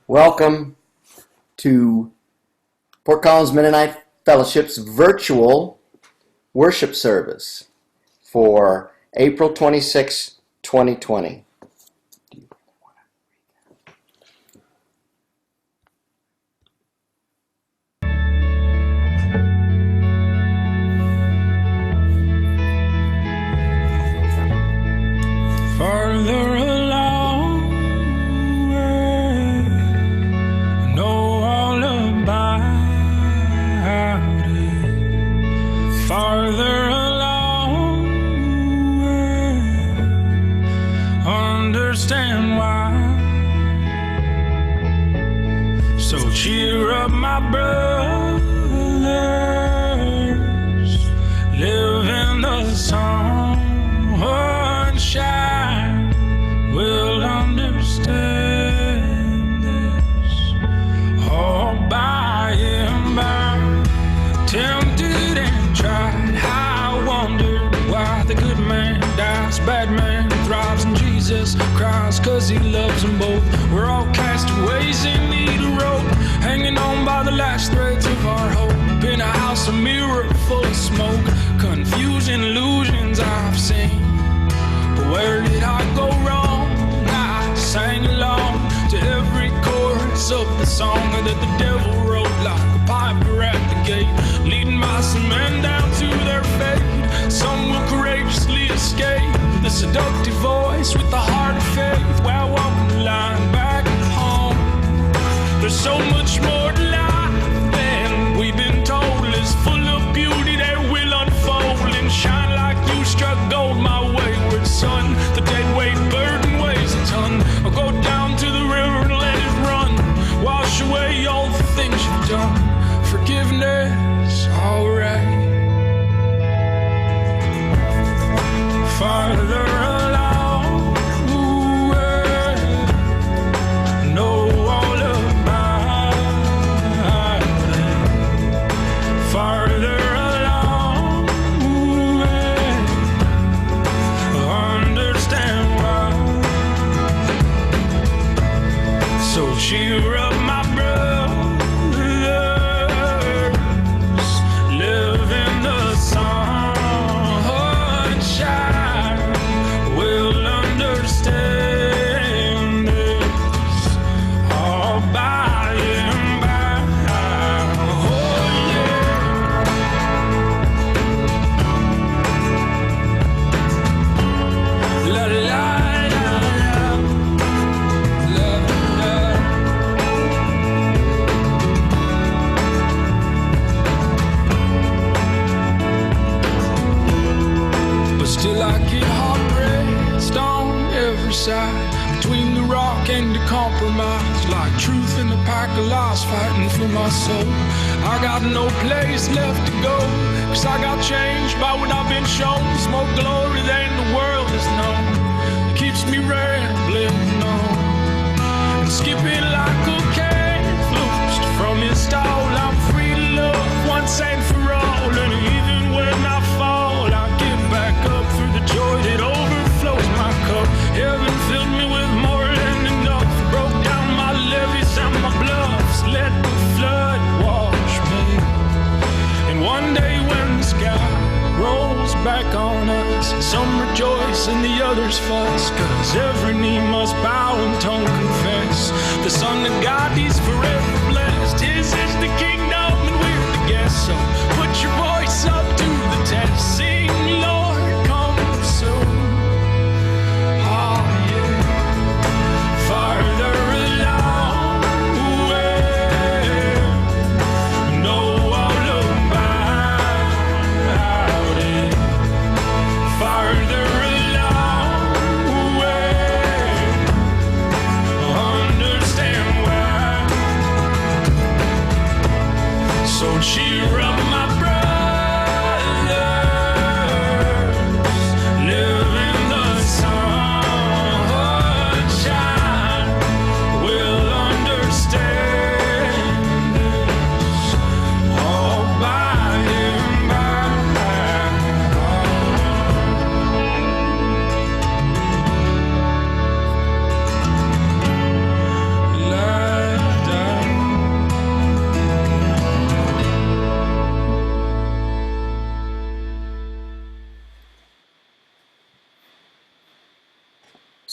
Welcome to Fort Collins Mennonite Fellowship's virtual worship service for April 26, 2020. Farther along, I know all about it. Farther along, understand why. So cheer up, my brothers, live in the sunshine. Will understand this all by and by. Tempted and tried, I wondered why the good man dies, bad man thrives, and Jesus cries 'cause he loves them both. We're all castaways in need of rope, hanging on by the last threads of our hope. In a house, a mirror full of smoke, confusing illusions I've seen. But where did I go wrong? I sang along to every chorus of the song that the devil wrote like a piper at the gate, leading my some men down to their fate. Some will courageously escape the seductive voice with the heart of faith, while walking the line back home. There's so much more to life than we've been told. It's full of beauty that will unfold and shine like you struck gold, my wayward son. The dead weight burden weighs a ton. I'll go down to the river and let it run, wash away all the things you've done. Forgiveness, alright. Farther along, know all about it. Farther along, understand why. So cheer up, my brothers, live in the sunshine. We'll understand this all by and by. Oh yeah. La la la la la. But still I get heart-pressed on every side, between the rock and the compromise, like truth and a pack of lies fighting for my soul. I got no place left to go, 'cause I got changed by what I've been shown. It's more glory than the world has known. It keeps me rambling on and skipping like a cat loosed from his stall. I'm free to love once and for all, and even when I fall, I get back up through the joy that overflows my cup. Heaven filled me with more than enough, broke down my levees and my bluffs, let the flood wash me. And one day when the sky rolls back on us, some rejoice and the others fuss, 'cause every knee must bow and tongue confess the Son of God, he's forever blessed. His is the kingdom and we're the guests. So put your voice up to the test, sing Lord come soon. Oh yeah. Farther along, know all about it. Farther along, understand why. So cheer up, my brothers,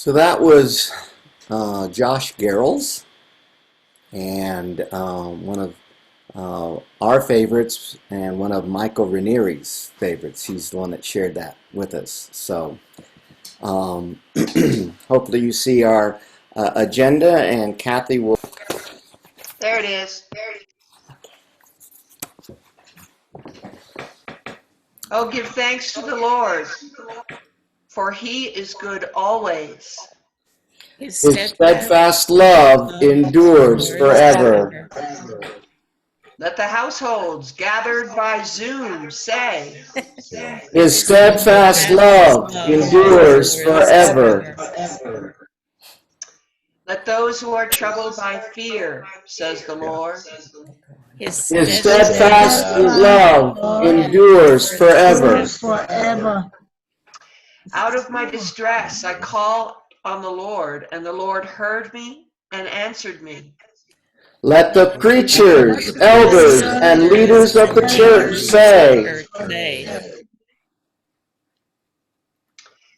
So that was Josh Garrels, and one of our favorites and one of Michael Ranieri's favorites. He's the one that shared that with us. So hopefully you see our agenda, and Kathy will... There it is. Oh, give thanks to the Lord, for he is good always. His steadfast love endures forever. Let the households gathered by Zoom say, His steadfast love endures forever. let those who are troubled by fear, says the Lord. His steadfast love endures forever. Out of my distress, I call on the Lord, and the Lord heard me and answered me. Let the preachers, elders, and leaders of the church say,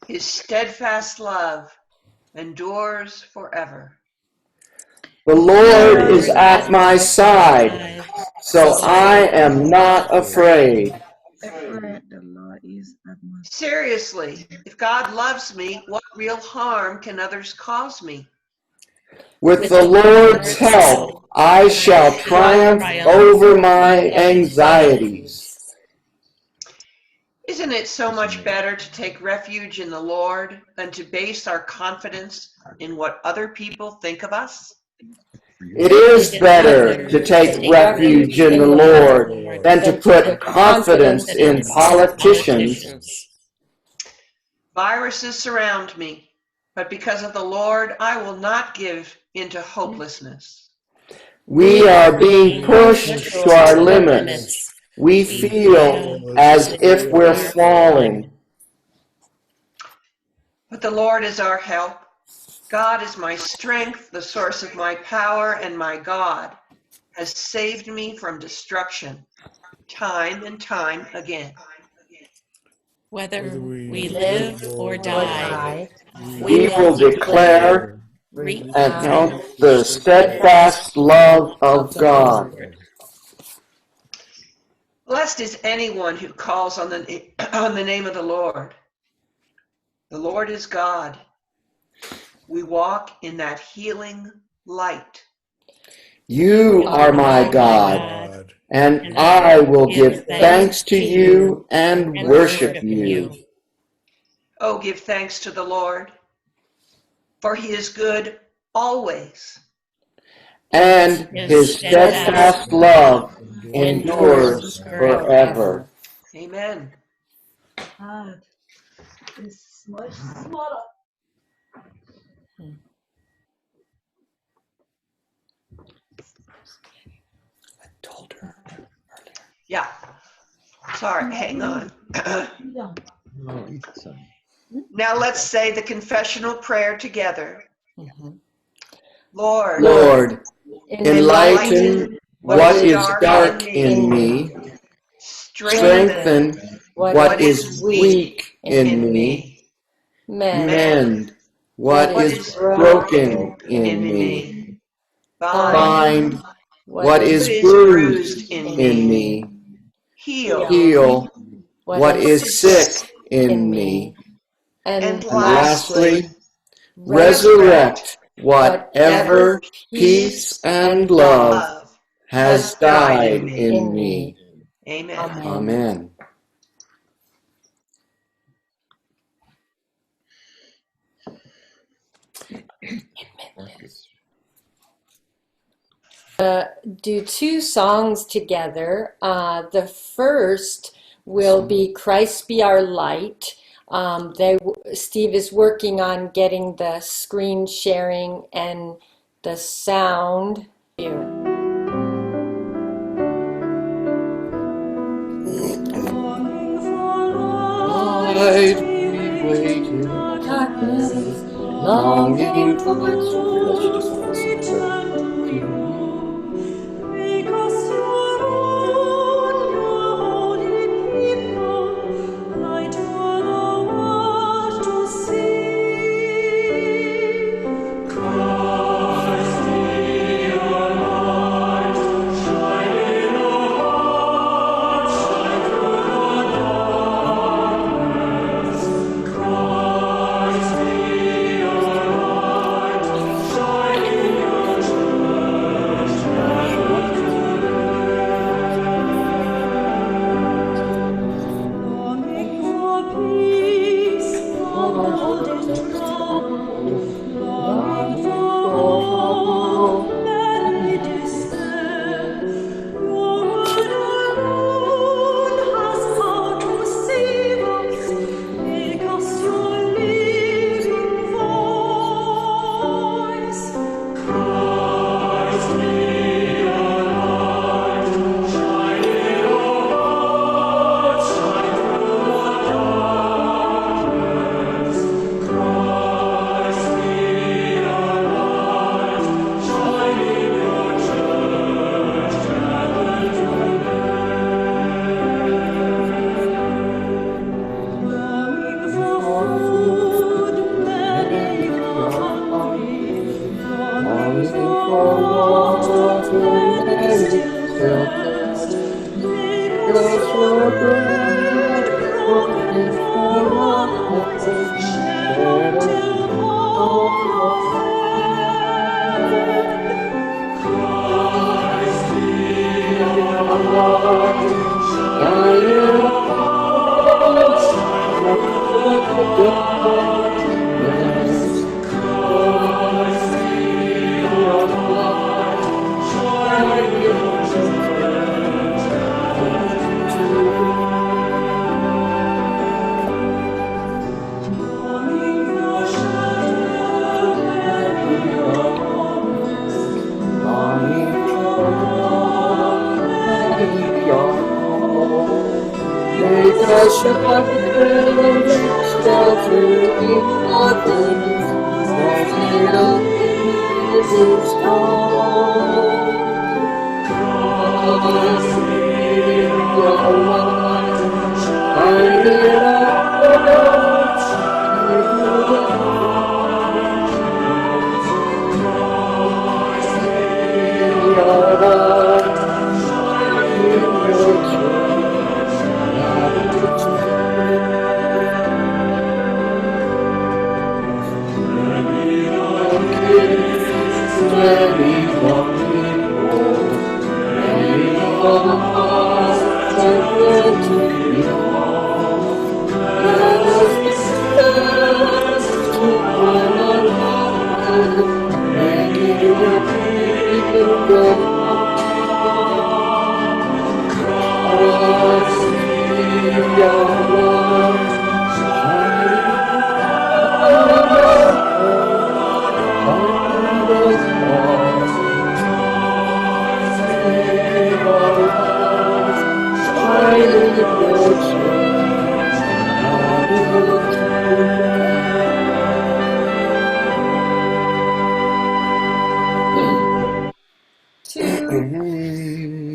his steadfast love endures forever. the Lord is at my side, so I am not afraid. Seriously, if God loves me, what real harm can others cause me? With the Lord's help, I shall triumph over my anxieties. Isn't it so much better to take refuge in the Lord than to base our confidence in what other people think of us? It is better to take refuge in the Lord than to put confidence in politicians. Viruses surround me, but because of the Lord, I will not give into hopelessness. We are being pushed to our limits. We feel as if we're falling. But the Lord is our help. God is my strength, the source of my power, and my God has saved me from destruction time and time again. Whether we live or die, We will declare and count the steadfast love of God. Blessed is anyone who calls on the name of the Lord. The Lord is God. We walk in that healing light. You are my God, and I will give thanks to you and worship you. Oh, give thanks to the Lord, for he is good always. And his steadfast love endures forever. Amen. I told her. Yeah. Sorry, hang on. Now let's say the confessional prayer together. Lord, enlighten what is dark in me. Strengthen what is weak in me. Mend what is broken in me. Bind what is bruised in me. Heal what is sick in me. And lastly, resurrect whatever peace and love has died in me. Amen. Amen. Do two songs together. The first will be Christ Be Our Light. Steve is working on getting the screen sharing and the sound here. Light we wait in darkness, longing for because you alone, your holy people, light for the world to see.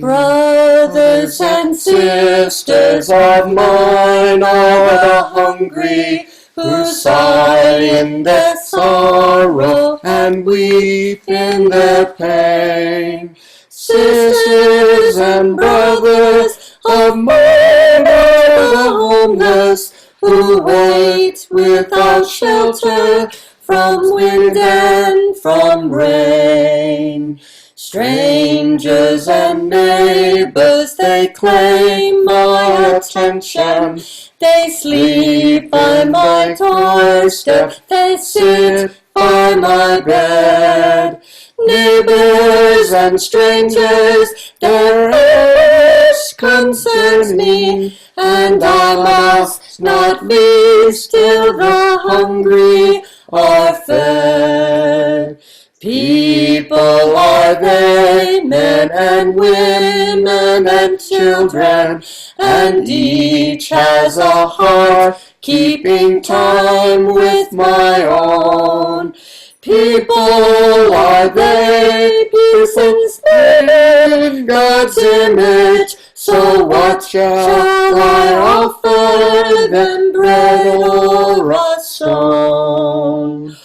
Brothers and sisters of mine are the hungry, who sigh in their sorrow and weep in their pain. Sisters and brothers of mine are the homeless, who wait without shelter from wind and from rain. Strangers and neighbors, they claim my attention. They sleep by my doorstep, they sit by my bed. Neighbors and strangers, their wish concerns me, and I must not be still the hungry are fed. People are they, men and women and children, and each has a heart keeping time with my own. People are they, persons made in God's image, so what shall I offer them, bread or a stone?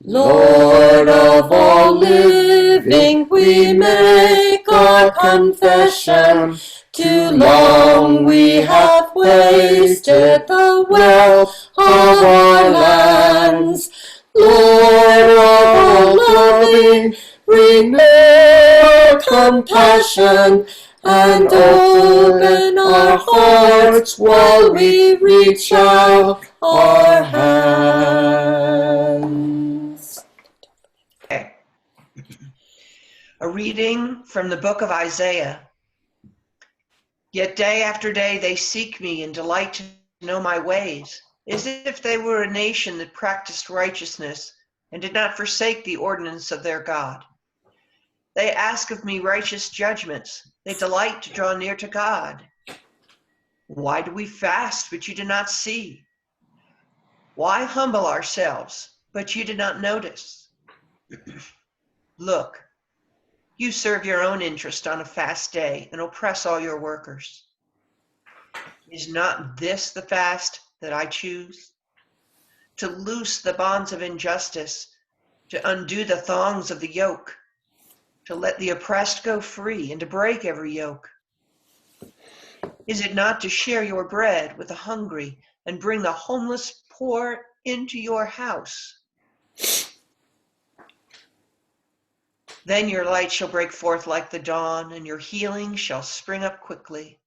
Lord of all living, we make our confession. Too long we have wasted the wealth of our lands. Lord of all loving, renew our compassion and open our hearts while we reach out our hands. Okay. A reading from the book of Isaiah. Yet day after day they seek me and delight to know my ways, as if they were a nation that practiced righteousness and did not forsake the ordinance of their God. They ask of me righteous judgments. They delight to draw near to God. Why do we fast, but you do not see? Why humble ourselves, but you did not notice? Look, you serve your own interest on a fast day and oppress all your workers. Is not this the fast that I choose? To loose the bonds of injustice, to undo the thongs of the yoke, to let the oppressed go free and to break every yoke? Is it not to share your bread with the hungry and bring the homeless poor into your house? Then your light shall break forth like the dawn, and your healing shall spring up quickly.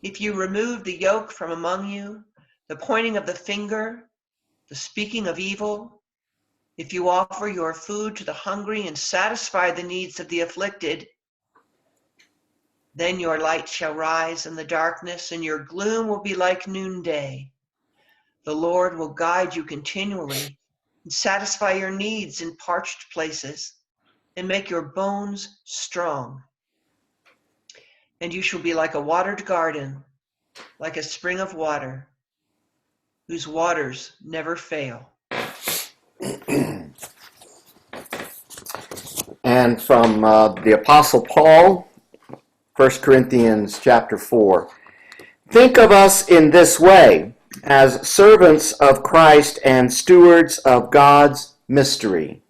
If you remove the yoke from among you, the pointing of the finger, the speaking of evil, if you offer your food to the hungry and satisfy the needs of the afflicted, then your light shall rise in the darkness, and your gloom will be like noonday. The Lord will guide you continually and satisfy your needs in parched places and make your bones strong. And you shall be like a watered garden, like a spring of water, whose waters never fail. And from the Apostle Paul, 1 Corinthians chapter 4. Think of us in this way, as servants of Christ and stewards of God's mystery.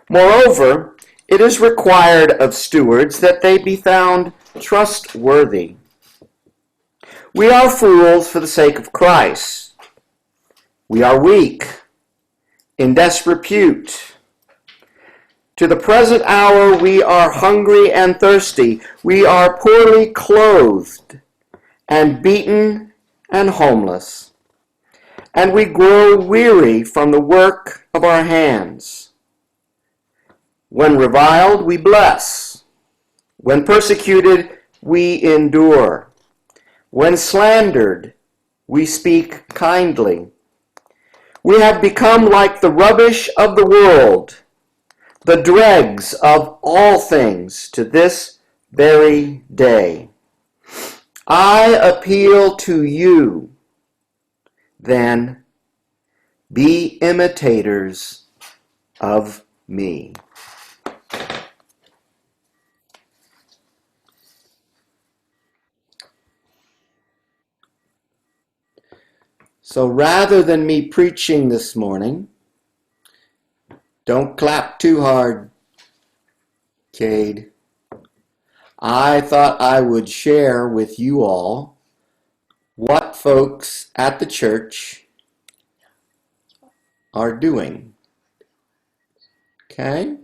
Moreover, it is required of stewards that they be found trustworthy. We are fools for the sake of Christ. We are weak, in disrepute. To the present hour we are hungry and thirsty. We are poorly clothed and beaten and homeless. And we grow weary from the work of our hands. When reviled, we bless. When persecuted, we endure. When slandered, we speak kindly. We have become like the rubbish of the world, the dregs of all things to this very day. I appeal to you, then, be imitators of me. So rather than me preaching this morning, don't clap too hard, Cade. I thought I would share with you all what folks at the church are doing. Okay?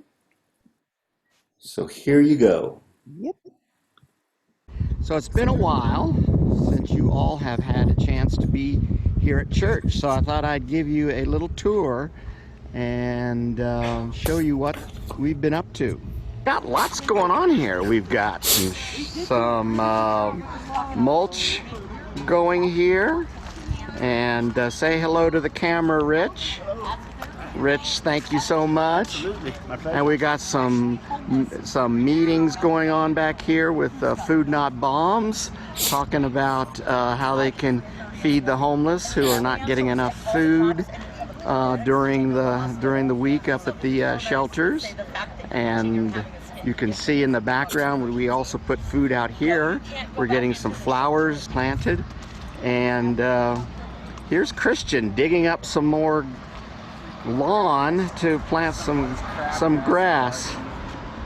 So here you go. Yep. So it's been a while since you all have had a chance to be here at church. So I thought I'd give you a little tour and show you what we've been up to. Got lots going on here. We've got some mulch going here, and say hello to the camera, Rich. Rich, thank you so much. And we got some meetings going on back here with Food Not Bombs, talking about how they can feed the homeless who are not getting enough food during the week up at the shelters. And you can see in the background we also put food out here. We're getting some flowers planted, and here's Christian digging up some more lawn to plant some grass.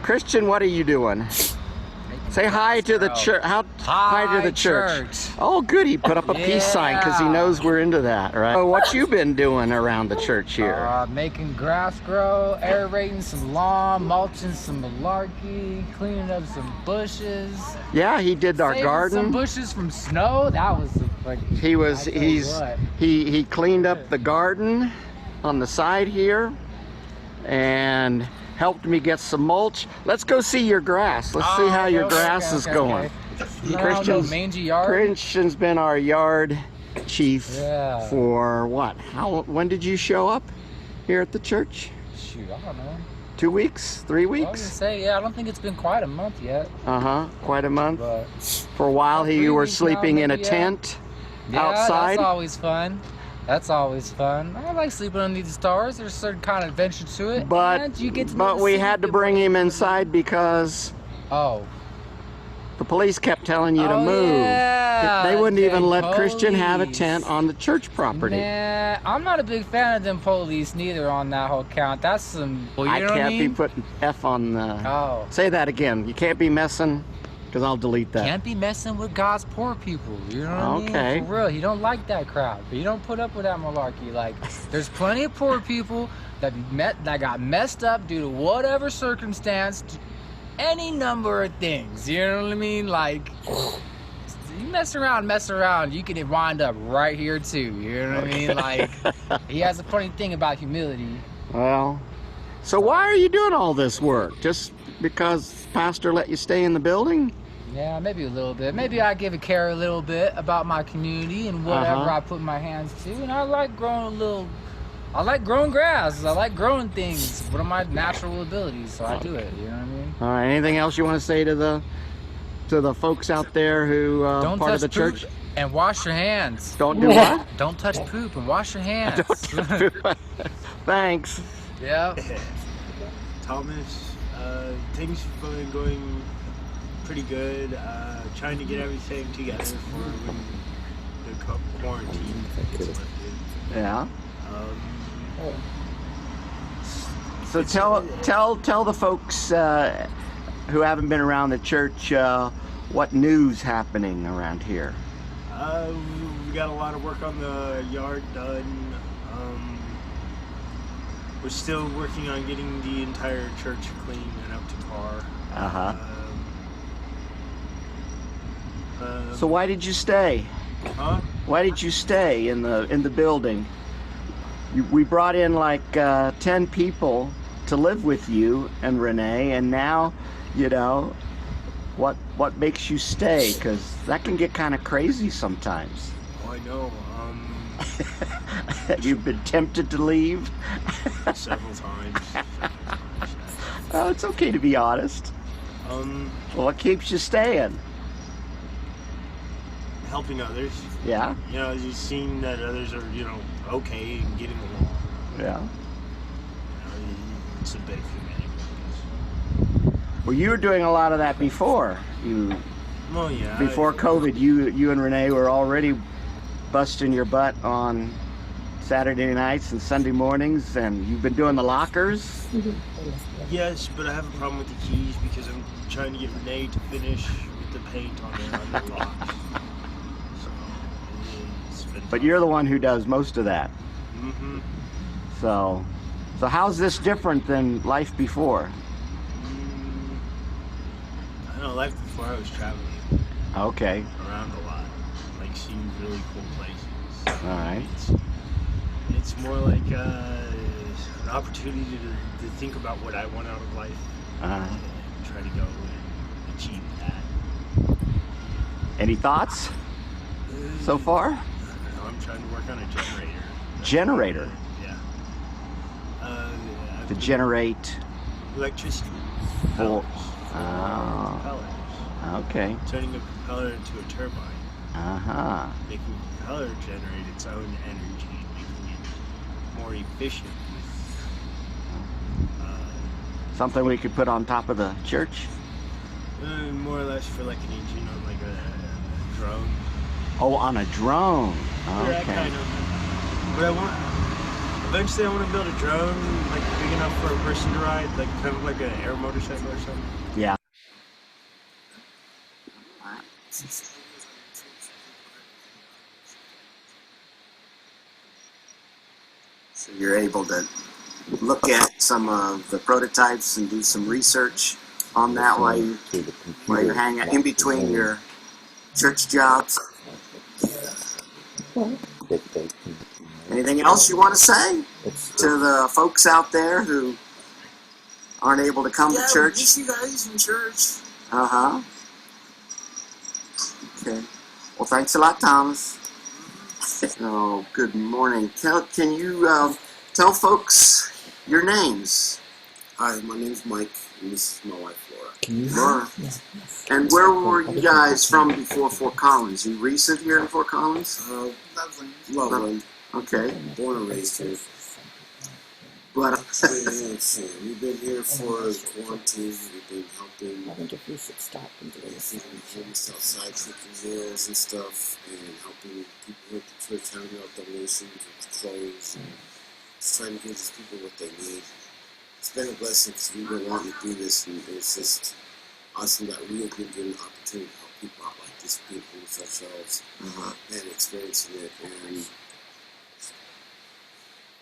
Christian, what are you doing? Say hi to the church. Hi to the church. Oh, good. He put up a peace sign because he knows we're into that, right? So what you been doing around the church here? Making grass grow, aerating some lawn, mulching some malarkey, cleaning up some bushes. Yeah, he did our garden. Some bushes from snow. That was like. He cleaned up the garden on the side here, and helped me get some mulch. Let's go see your grass. Let's see how your grass is going. Christian's been our yard chief for what? When did you show up here at the church? Shoot, I don't know. 2 weeks? 3 weeks? I was gonna say, I don't think it's been quite a month yet. Quite a month. But for a while you were sleeping in a tent outside. That's always fun. That's always fun. I like sleeping under the stars. There's a certain kind of adventure to it. But we had to bring him inside because the police kept telling you to move. Yeah, they wouldn't even let Christian have a tent on the church property. Nah, I'm not a big fan of them police neither on that whole count. That's some. Well, you know I can't what I mean? be putting F on the. Say that again. You can't be messing. Because I'll delete that. Can't be messing with God's poor people. You know what I mean? Okay. For real. He don't like that crowd. But you don't put up with that malarkey. Like, there's plenty of poor people that got messed up due to whatever circumstance, any number of things. You know what I mean? Like, you mess around, you can wind up right here too. You know what I mean? Like, he has a funny thing about humility. Well, so why are you doing all this work? Just because Pastor let you stay in the building? Yeah, maybe a little bit. Maybe I give a care a little bit about my community and whatever I put my hands to. And I like growing grass. I like growing things. One of my natural abilities, so I do it. You know what I mean? All right. Anything else you want to say to the folks out there who Don't part touch of the church? poop and wash your hands. Don't do what? Don't touch poop and wash your hands. Don't touch poop. Thanks. Yeah. Thomas, things have been going pretty good. Trying to get everything together for when the quarantine gets lifted. Yeah. So tell the folks who haven't been around the church what news happening around here. We got a lot of work on the yard done. We're still working on getting the entire church clean and up to par. So why did you stay? Why did you stay in the building? We brought in like 10 people to live with you and Renee, and now, you know, what makes you stay? Because that can get kind of crazy sometimes. Oh, I know. You've been tempted to leave? Several times. Oh, it's okay to be honest. Well, what keeps you staying? Helping others. Yeah. You know, you've seen that others are, you know, okay and getting along. Yeah. You know, it's a big thing. Well, you were doing a lot of that before. Well, yeah. Before COVID, you and Renee were already busting your butt on Saturday nights and Sunday mornings, and you've been doing the lockers? Yes, but I have a problem with the keys because I'm trying to get Renee to finish with the paint on the locks. But you're the one who does most of that. Mm-hmm. So how's this different than life before? I don't know, life before I was traveling. Okay. Around a lot. Like seeing really cool places. All right. It's more like an opportunity to think about what I want out of life. And try to go and achieve that. Any thoughts so far? I'm trying to work on a generator. Generator? Yeah. To generate electricity. Oh. Propellers. Okay. Turning a propeller into a turbine. Making the propeller generate its own energy, making it more efficient. Something we could put on top of the church? More or less for like an engine on like a drone. Oh, on a drone. Okay. Yeah, kind of. But eventually I want to build a drone like big enough for a person to ride, like kind of like an air motorcycle or something. Yeah. So you're able to look at some of the prototypes and do some research on that while you're hanging in between your church jobs. Anything else you want to say to the folks out there who aren't able to come to church? Yeah, you guys in church. Okay. Well, thanks a lot, Thomas. Oh, good morning. Can you tell folks your names? Hi, my name's Mike, and this is my wife, Laura. Laura. Yes. And where were you guys from before Fort Collins? You recent here in Fort Collins? Loveland. Okay. Born and raised here. But we've been here for quarantine. We've been helping. I think if we should stop and do this. Homeless outside cooking meals and stuff, and helping people at the church handing out donations with clothes, and just trying to give these people what they need. It's been a blessing because we've been wanting to do this, and it's just awesome that we have been given the opportunity to help people out like this, being homeless ourselves, and experiencing it, and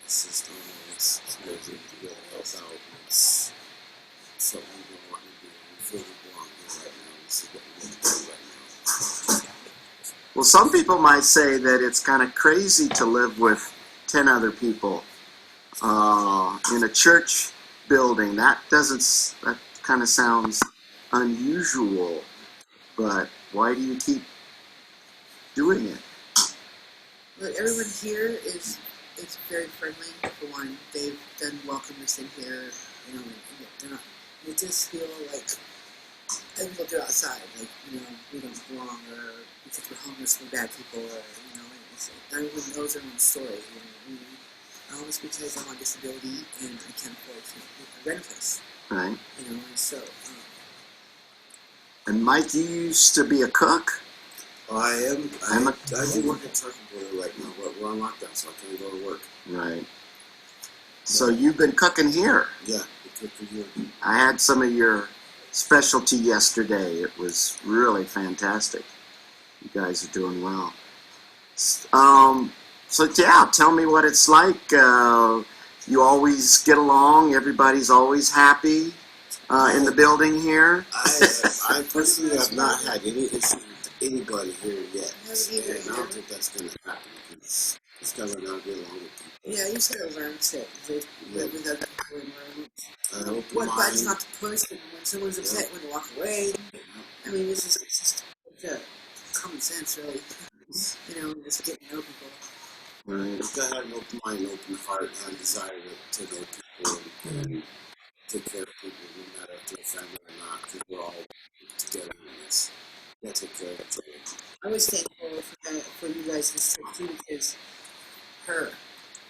it's just, it's amazing to be able to help out. It's something we've been wanting to do, and we feel we belong here right now. This is what we're going to do right now. Well, some people might say that it's kind of crazy to live with 10 other people in a church building. That kind of sounds unusual, but why do you keep doing it? Well, everyone here is very friendly. For one, they've done welcome us in here. You know, and we just feel like I look outside, like, you know, we don't belong, or because we're homeless, we're bad people, or, you know, everyone knows their own story. You know, homeless because I'm on disability and I can't afford to rent a place. Right. You know, and so. And Mike, you used to be a cook? I am. I do work at Turkey Boiler right now, but we're on lockdown, so I can't go to work. Right. So you've been cooking here? Yeah, we cook for you. I had some of your specialty yesterday. It was really fantastic. You guys are doing well. So yeah, tell me what it's like. You always get along. Everybody's always happy in the building here. I personally have not had any issues with anybody here yet. And I don't think that's going to happen because it's going to not get along with people. Yeah, you said to learn to live with other people and learn what buttons not to push, and when someone's upset, when to walk away. I mean, it's just common sense, really. You know, just getting to know people. Right. Just to have an open mind, open heart, and desire to know people and take care of people, no matter if they're family or not, because we're all together in this. We gotta take care of each other. I was thankful for you guys this trip too, because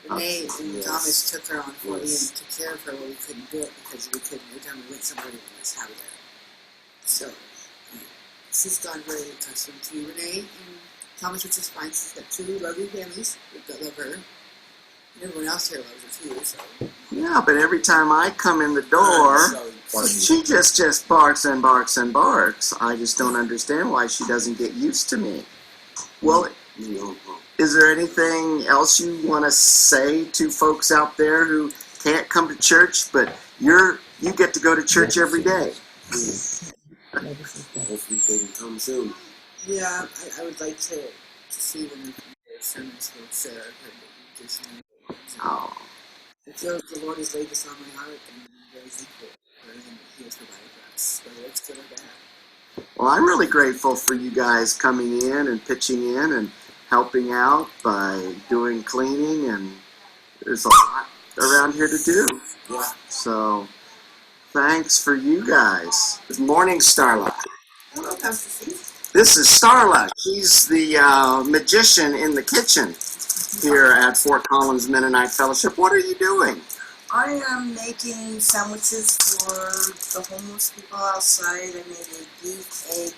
Renee and Thomas took her on for me and took care of her when we couldn't do it because we couldn't. Every time we went somewhere, we was out of there. So she's gotten very accustomed to you, Renee, and Thomas, which is fine. She's got two lovely families that love her. And everyone else here loves her too. So. Yeah, but every time I come in the door, she just barks and barks and barks. I just don't understand why she doesn't get used to me. Well, is there anything else you want to say to folks out there who can't come to church, but you get to go to church every day? Hopefully they can come soon. Yeah, I would like to see when their sermons will share. Oh. I feel like the Lord has laid this on my heart, and I'm very thankful for everything that He has provided for us, whether it's good or bad. Well, I'm really grateful for you guys coming in and pitching in and helping out by doing cleaning, and there's a lot around here to do. Yeah. So, thanks for you guys. Good morning, Starla. Hello, Pastor Steve. This is Starla. She's the magician in the kitchen here at Fort Collins Mennonite Fellowship. What are you doing? I am making sandwiches for the homeless people outside. I made a beef, egg,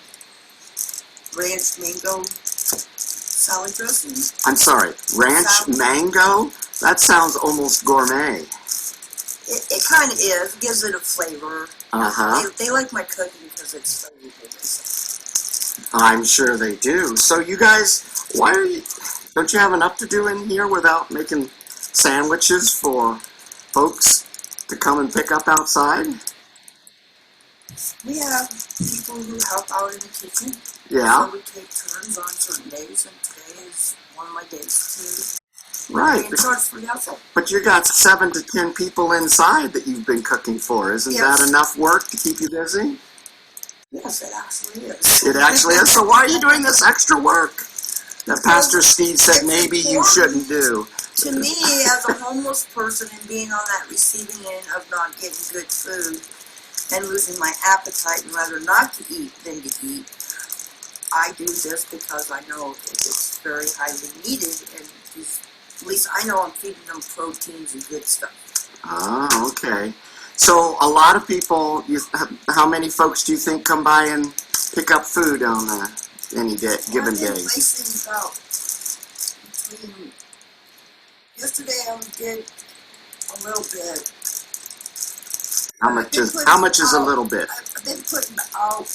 ranch mango salad dressing. I'm sorry, ranch mango? That sounds almost gourmet. It kind of is. It gives it a flavor. Uh-huh. They like my cooking because it's flavorful. I'm sure they do. So you guys, don't you have enough to do in here without making sandwiches for folks to come and pick up outside? We have people who help out in the kitchen. Yeah. So we take turns on certain days, and today is one of my days to right. be in charge for the outside. But you got 7 to 10 people inside that you've been cooking for. Isn't that enough work to keep you busy? Yes, it actually is. It actually is. So why are you doing this extra work that Pastor Steve said maybe you shouldn't do? To me, as a homeless person and being on that receiving end of not getting good food and losing my appetite and rather not to eat than to eat, I do this because I know that it's very highly needed, and at least I know I'm feeding them proteins and good stuff. Ah, okay. So a lot of people, how many folks do you think come by and pick up food on any day, given day? About yesterday I did a little bit. How much is a little bit? I've been putting out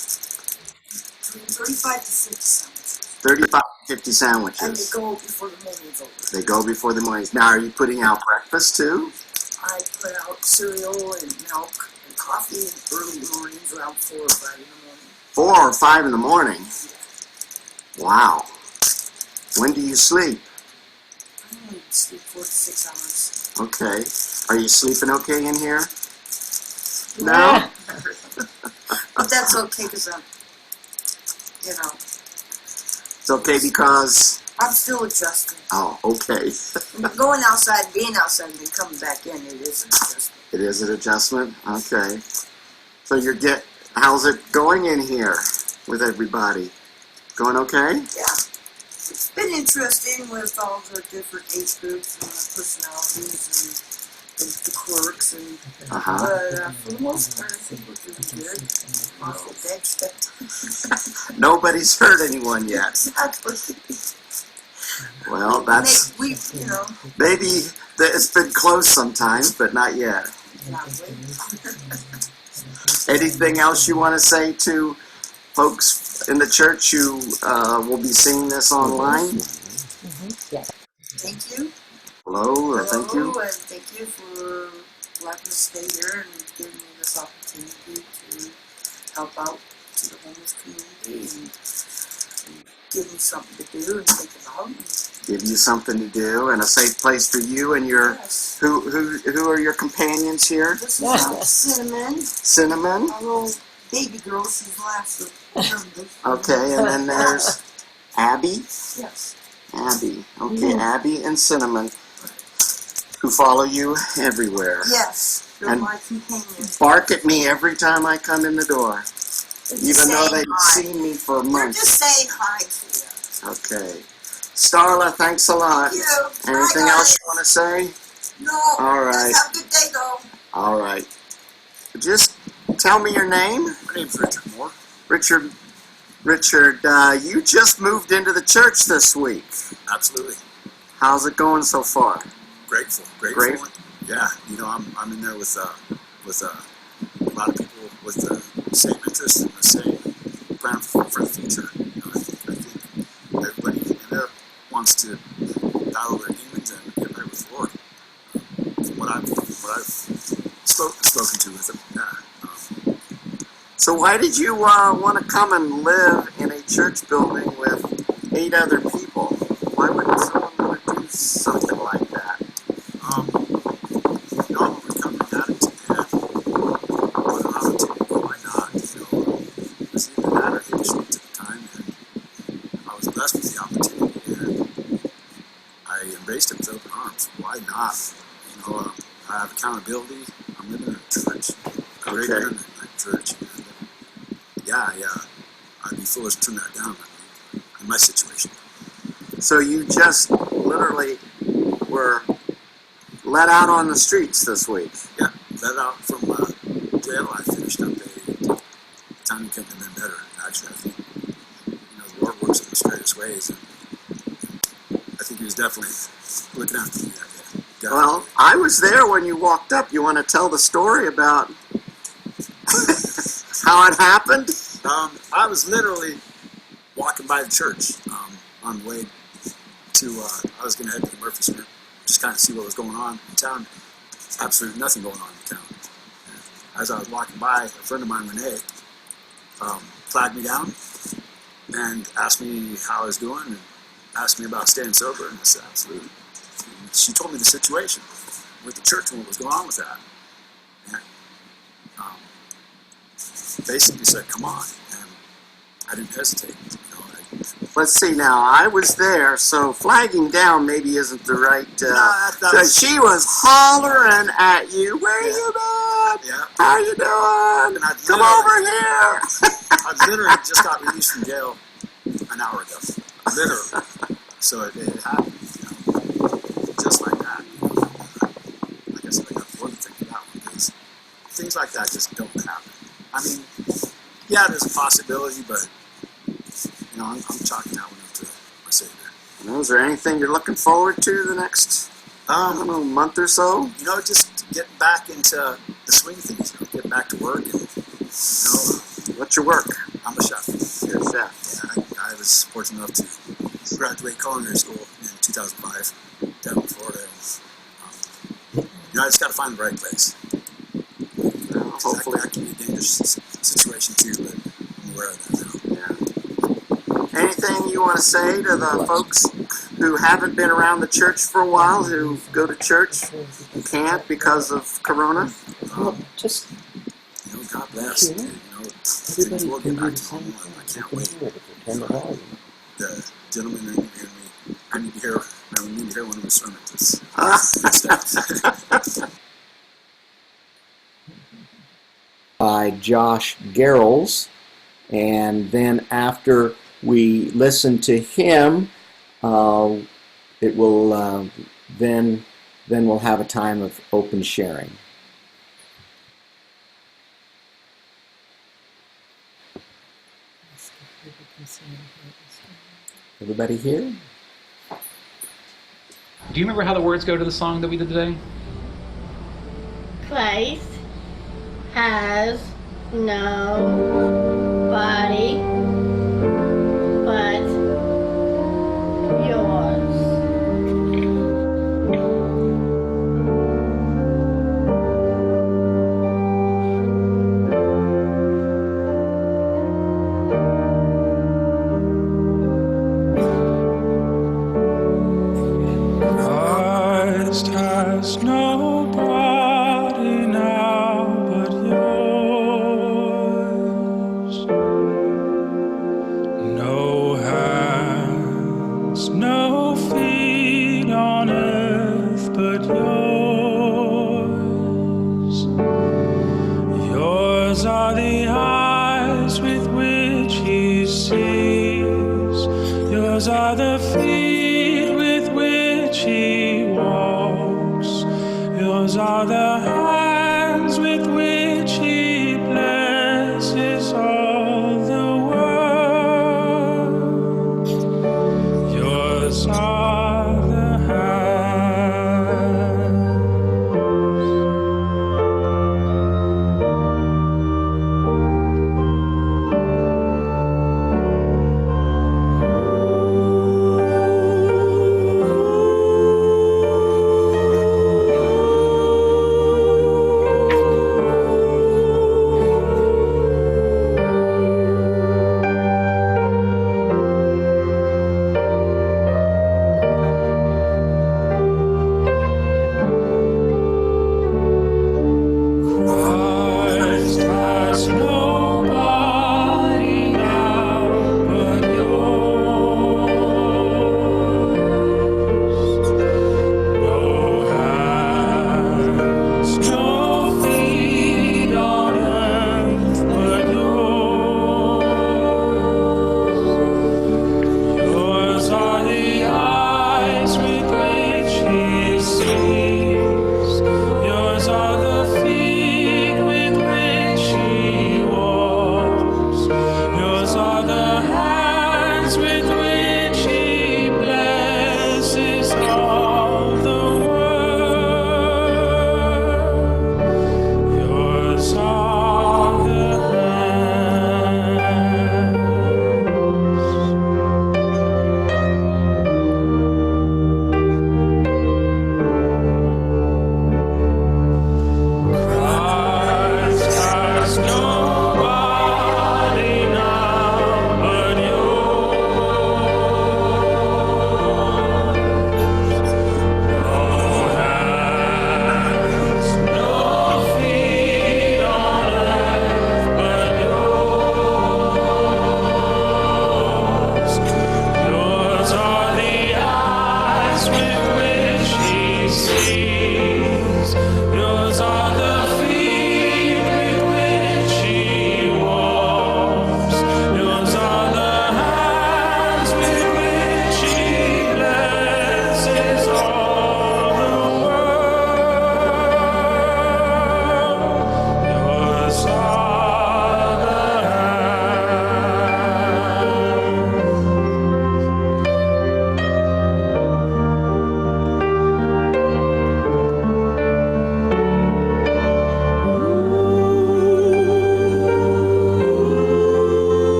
between 35 to 50 sandwiches. 35 to 50 sandwiches. And they go before the morning's over. They go before the mornings. Now, are you putting out breakfast too? I put out cereal and milk and coffee in early mornings around 4 or 5 in the morning. 4 or 5 in the morning? Wow. When do you sleep? I only sleep 4 to 6 hours. Okay. Are you sleeping okay in here? No? But that's okay because I'm, It's okay because... I'm still adjusting. Oh, okay. Going outside, being outside, and then coming back in, it is an adjustment. It is an adjustment? Okay. So how's it going in here with everybody? Going okay? Yeah. It's been interesting with all the different age groups and the personalities and the quirks but for the most part, I think we're doing good. Nobody's hurt anyone yet. Exactly. Well, that's... Maybe it's been close sometimes, but not yet. Anything else you want to say to folks in the church who will be seeing this online? Yes. Thank you. Hello, thank you. And thank you for letting us stay here and giving me this opportunity to help out to the homeless community and give me something to do and think about. Give you something to do and a safe place for you and your... Yes. Who are your companions here? This is Cinnamon. Cinnamon? Our little baby girl, she's last. Okay, and then there's Abby? Yes. Abby. Okay, Abby and Cinnamon, who follow you everywhere. Yes, they're And my companions. bark at me every time I come in the door, even though they've seen me for They're months. just saying hi to you. Okay. Starla, thanks a lot. Thank you. Anything Bye, else guys. you want to say? No. All right. Let's have a good day, though. All right. Just tell me your name. My name's Richard Moore. Richard, you just moved into the church this week. Absolutely. How's it going so far? Grateful. Yeah, I'm in there with a lot of people with the same interests and the same plan for the future. I think everybody in there wants to battle their demons and get right with the Lord. From what I've spoken to with them, yeah. So why did you want to come and live in a church building with 8 other people? Why wouldn't someone want to do something like that? Normally coming at it and put an opportunity, why not? It was either that or hit a short to the time, and I was blessed with the opportunity, and I embraced it with open arms. Why not? I have accountability. I'm living in a church, a great living in a church. I'd be foolish to turn that down in my situation. So you just literally were let out on the streets this week? Yeah, let out from jail. I finished up a time couldn't have been better. Actually, I think the Lord works in the straightest ways, and I think He was definitely looking after me that day. Well, I was there when you walked up. You want to tell the story about how it happened? I was literally walking by the church on the way to, I was going to head to the Murphy Smith, just kind of see what was going on in town. Absolutely nothing going on in town. And as I was walking by, a friend of mine, Renee, flagged me down and asked me how I was doing and asked me about staying sober, and I said, absolutely. And she told me the situation with the church and what was going on with that. And basically said, come on. And I didn't hesitate. Let's see now. I was there, so flagging down maybe isn't the right... she was hollering at you. Where you been? Yeah. How you doing? Come over here. I literally just got released from jail an hour ago. Literally. So it happened, just like that. Like I said, I got the Lord to think about one because things like that just don't happen. I mean, yeah, there's a possibility, but I'm chalking that one up to my Savior. Is there anything you're looking forward to the next, month or so? Just getting back into the swing of things. Getting back to work. And, what's your work? I'm a chef. You're a chef. Yeah, I was fortunate enough to graduate culinary school in 2005 down in Florida. And, I just got to find the right place. Hopefully, that can be a dangerous situation too, but I'm aware of that now. Yeah. Anything you want to say to the folks who haven't been around the church for a while, who go to church and can't because of Corona? Just God bless. Things will get back to normal, and I can't wait. The gentleman interviewed me. I need to hear one of his sermons. By Josh Garrels, and then after we listen to him, it will then we'll have a time of open sharing. Everybody here? Do you remember how the words go to the song that we did today? Christ has no body but yours. Christ has no body now but yours. No hands, no feet on earth but yours. Yours are the eyes with which he sees. Yours are the feet with which he walks. Yours are the hands with which he blesses all the world. Yours are the hands.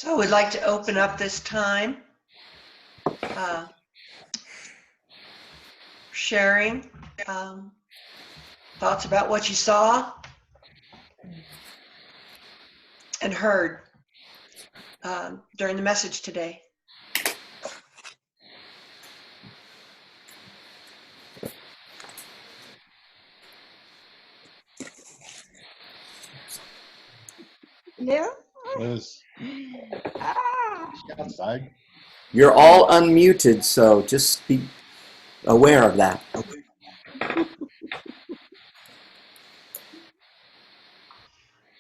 So we'd like to open up this time, sharing thoughts about what you saw and heard during the message today. Yeah. Liz, outside. You're all unmuted, so just be aware of that.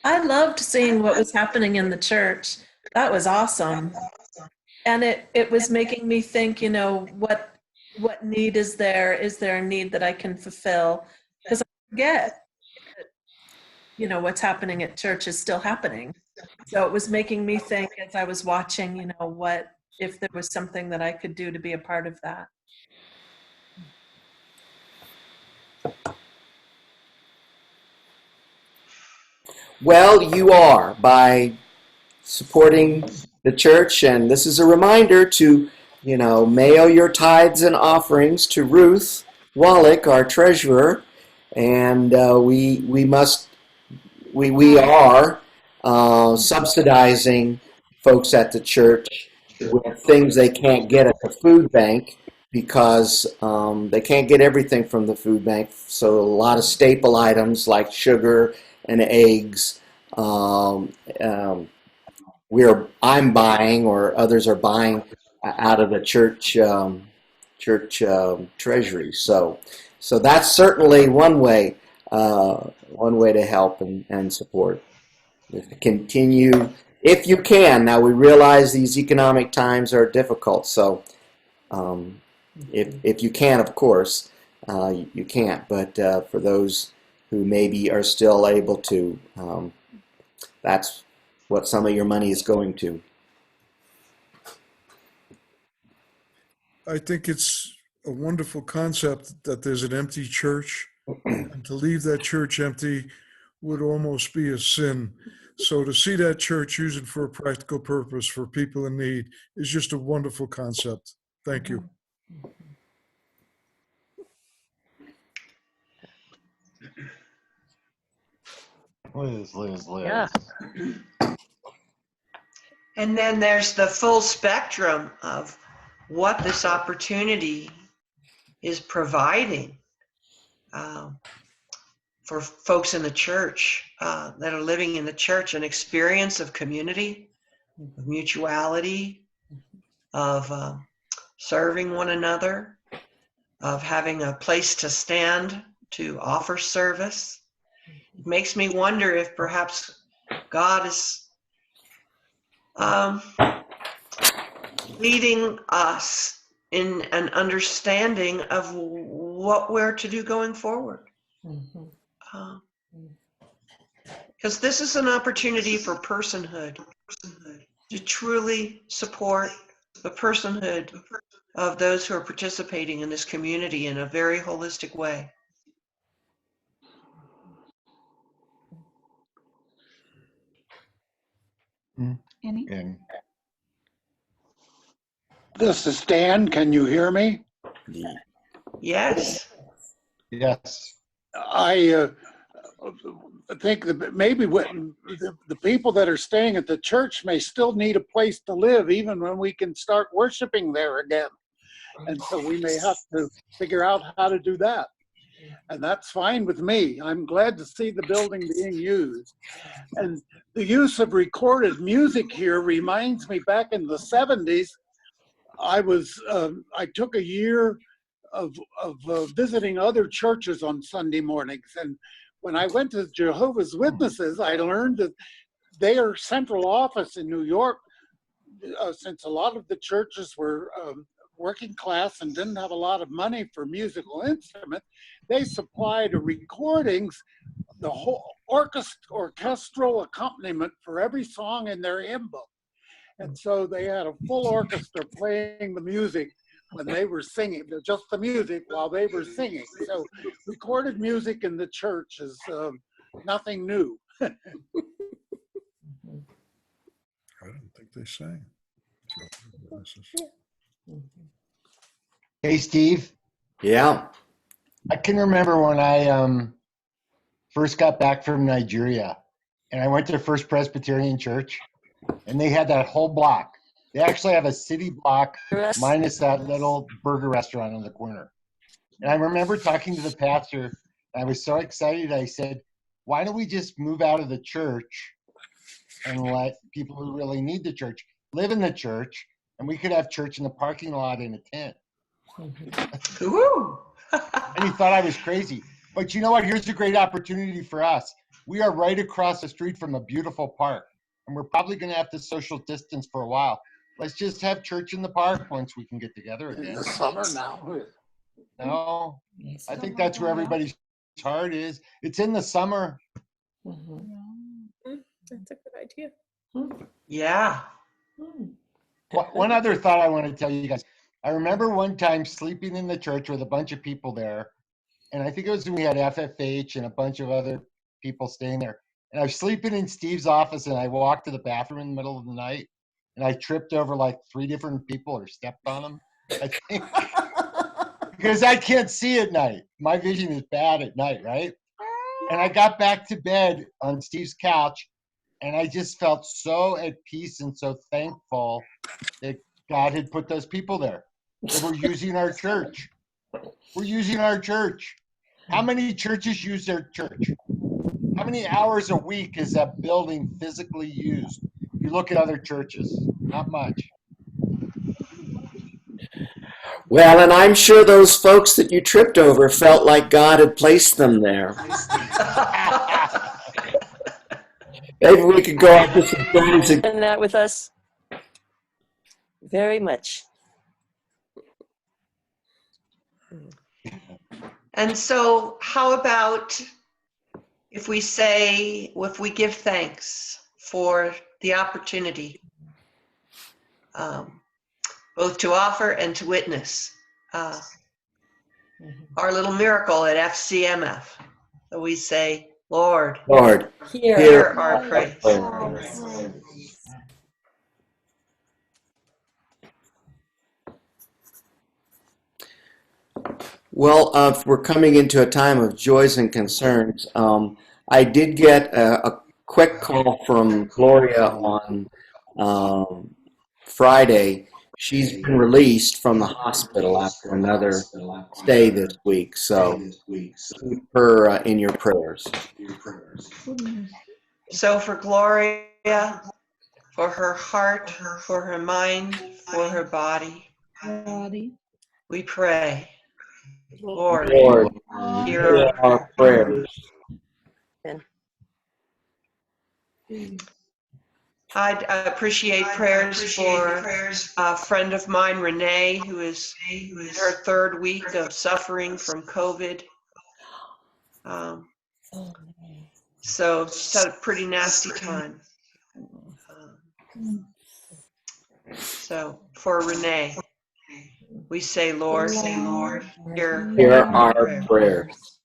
I loved seeing what was happening in the church. That was awesome. And it was making me think, you know, what need is there? Is there a need that I can fulfill? Because I forget, you know, what's happening at church is still happening. So it was making me think as I was watching, you know, what if there was something that I could do to be a part of that. Well, you are by supporting the church, and this is a reminder to, mail your tithes and offerings to Ruth Wallach, our treasurer, and we are subsidizing folks at the church with things they can't get at the food bank because they can't get everything from the food bank. So a lot of staple items like sugar and eggs, I'm buying or others are buying out of the church treasury. So that's certainly one way to help and support. Continue if you can. Now we realize these economic times are difficult, so if you can, of course, you can't. But for those who maybe are still able to, that's what some of your money is going to. I think it's a wonderful concept that there's an empty church, and to leave that church empty would almost be a sin. So to see that church used it for a practical purpose for people in need is just a wonderful concept. Thank you. Liz. Yeah. And then there's the full spectrum of what this opportunity is providing for folks in the church that are living in the church, an experience of community, of mutuality, of serving one another, of having a place to stand to offer service. It makes me wonder if perhaps God is leading us in an understanding of what we're to do going forward. Because this is an opportunity for personhood, to truly support the personhood of those who are participating in this community in a very holistic way. In. This is Dan. Can you hear me? Yes. Yes. I think that maybe the people that are staying at the church may still need a place to live even when we can start worshiping there again. And so we may have to figure out how to do that. And that's fine with me. I'm glad to see the building being used. And the use of recorded music here reminds me back in the 70s, I took a year of visiting other churches on Sunday mornings. And when I went to Jehovah's Witnesses, I learned that their central office in New York, since a lot of the churches were working class and didn't have a lot of money for musical instruments, they supplied recordings, the whole orchestral accompaniment for every song in their hymn book. And so they had a full orchestra playing the music when they were singing, just the music while they were singing. So recorded music in the church is nothing new. I don't think they sang. Hey, Steve. Yeah. I can remember when I first got back from Nigeria, and I went to First Presbyterian Church, and they had that whole block. They actually have a city block minus that little burger restaurant on the corner. And I remember talking to the pastor, and I was so excited. I said, why don't we just move out of the church and let people who really need the church live in the church, and we could have church in the parking lot in a tent. And he thought I was crazy. But you know what? Here's a great opportunity for us. We are right across the street from a beautiful park, and we're probably going to have to social distance for a while. Let's just have church in the park once we can get together again. In the summer now. No, I think that's where everybody's heart is. It's in the summer. That's a good idea. Yeah. One other thought I want to tell you guys. I remember one time sleeping in the church with a bunch of people there, and I think it was when we had FFH and a bunch of other people staying there. And I was sleeping in Steve's office, and I walked to the bathroom in the middle of the night, and I tripped over like 3 different people or stepped on them, I think. Because I can't see at night. My vision is bad at night, right? And I got back to bed on Steve's couch, and I just felt so at peace and so thankful that God had put those people there. That we're using our church. We're using our church. How many churches use their church? How many hours a week is that building physically used? You look at other churches, not much. Well, and I'm sure those folks that you tripped over felt like God had placed them there. Maybe we could go out to some songs and And that with us very much. And so how about if we give thanks for the opportunity, both to offer and to witness our little miracle at FCMF. So we say, Lord, hear our praise. Well, we're coming into a time of joys and concerns. I did get a quick call from Gloria on Friday. She's been released from the hospital after another stay this week. So keep her in your prayers. So for Gloria, for her heart, for her mind, for her body, we pray. Lord, hear our prayers. I'd appreciate prayers for a friend of mine, Renee, who is in her 3rd week of suffering from COVID. So she's had a pretty nasty time. So for Renee, we say, Lord, hear our prayers.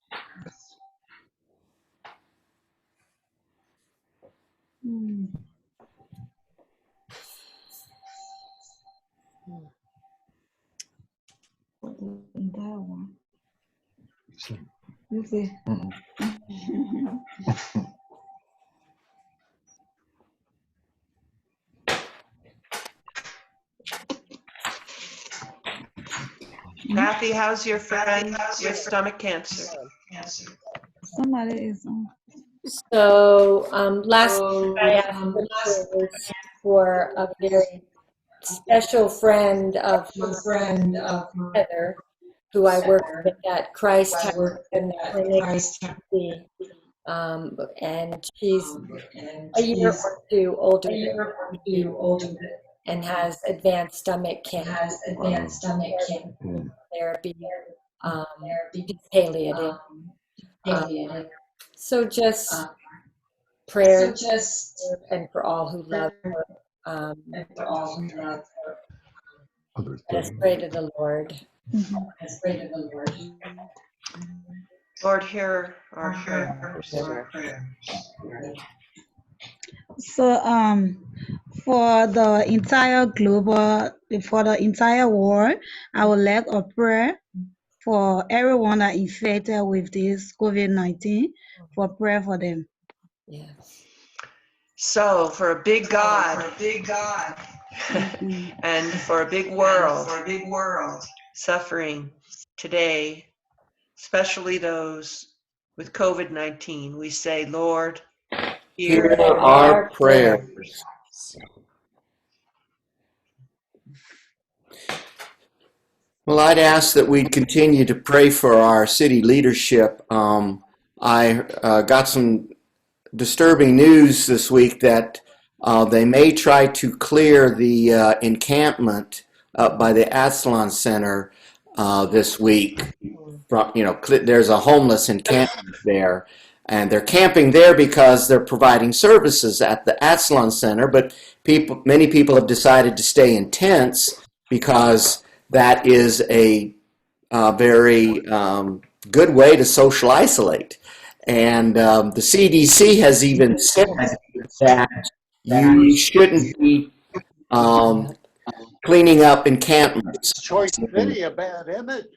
Kathy, how's your friend with stomach cancer? So last week I asked for prayers for a very special friend of mine, Heather, who I work with at Christ in the clinic. And she's a year or two older than me and has advanced stomach cancer. Therapy, palliative. So just prayers and for all who love her. Let's pray to the Lord. Lord, hear our prayers. So for the entire global, for the entire world, I would like a prayer for everyone that infected with this COVID-19, for prayer for them. Yes. So for a big God and for a big world suffering today, especially those with COVID-19, we say, Lord, Hear hear our prayers. Well, I'd ask that we continue to pray for our city leadership. I got some disturbing news this week that they may try to clear the encampment up by the Athlon Center this week. There's a homeless encampment there, and they're camping there because they're providing services at the Athlon Center. But many people have decided to stay in tents because that is a very good way to social isolate. And the CDC has even said that you shouldn't be cleaning up encampments. Choice City, a bad image.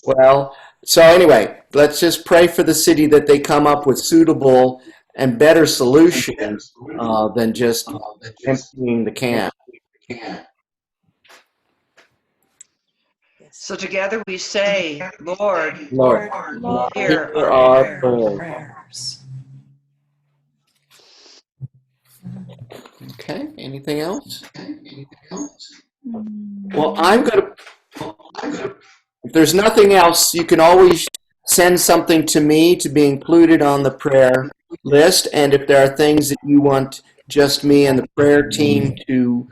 Well, so anyway, let's just pray for the city that they come up with suitable and better solutions than just emptying the camp. So together we say, Lord, Hear hear our our prayers. prayers. Okay, anything else? Well, if there's nothing else, you can always send something to me to be included on the prayer list. And if there are things that you want just me and the prayer team to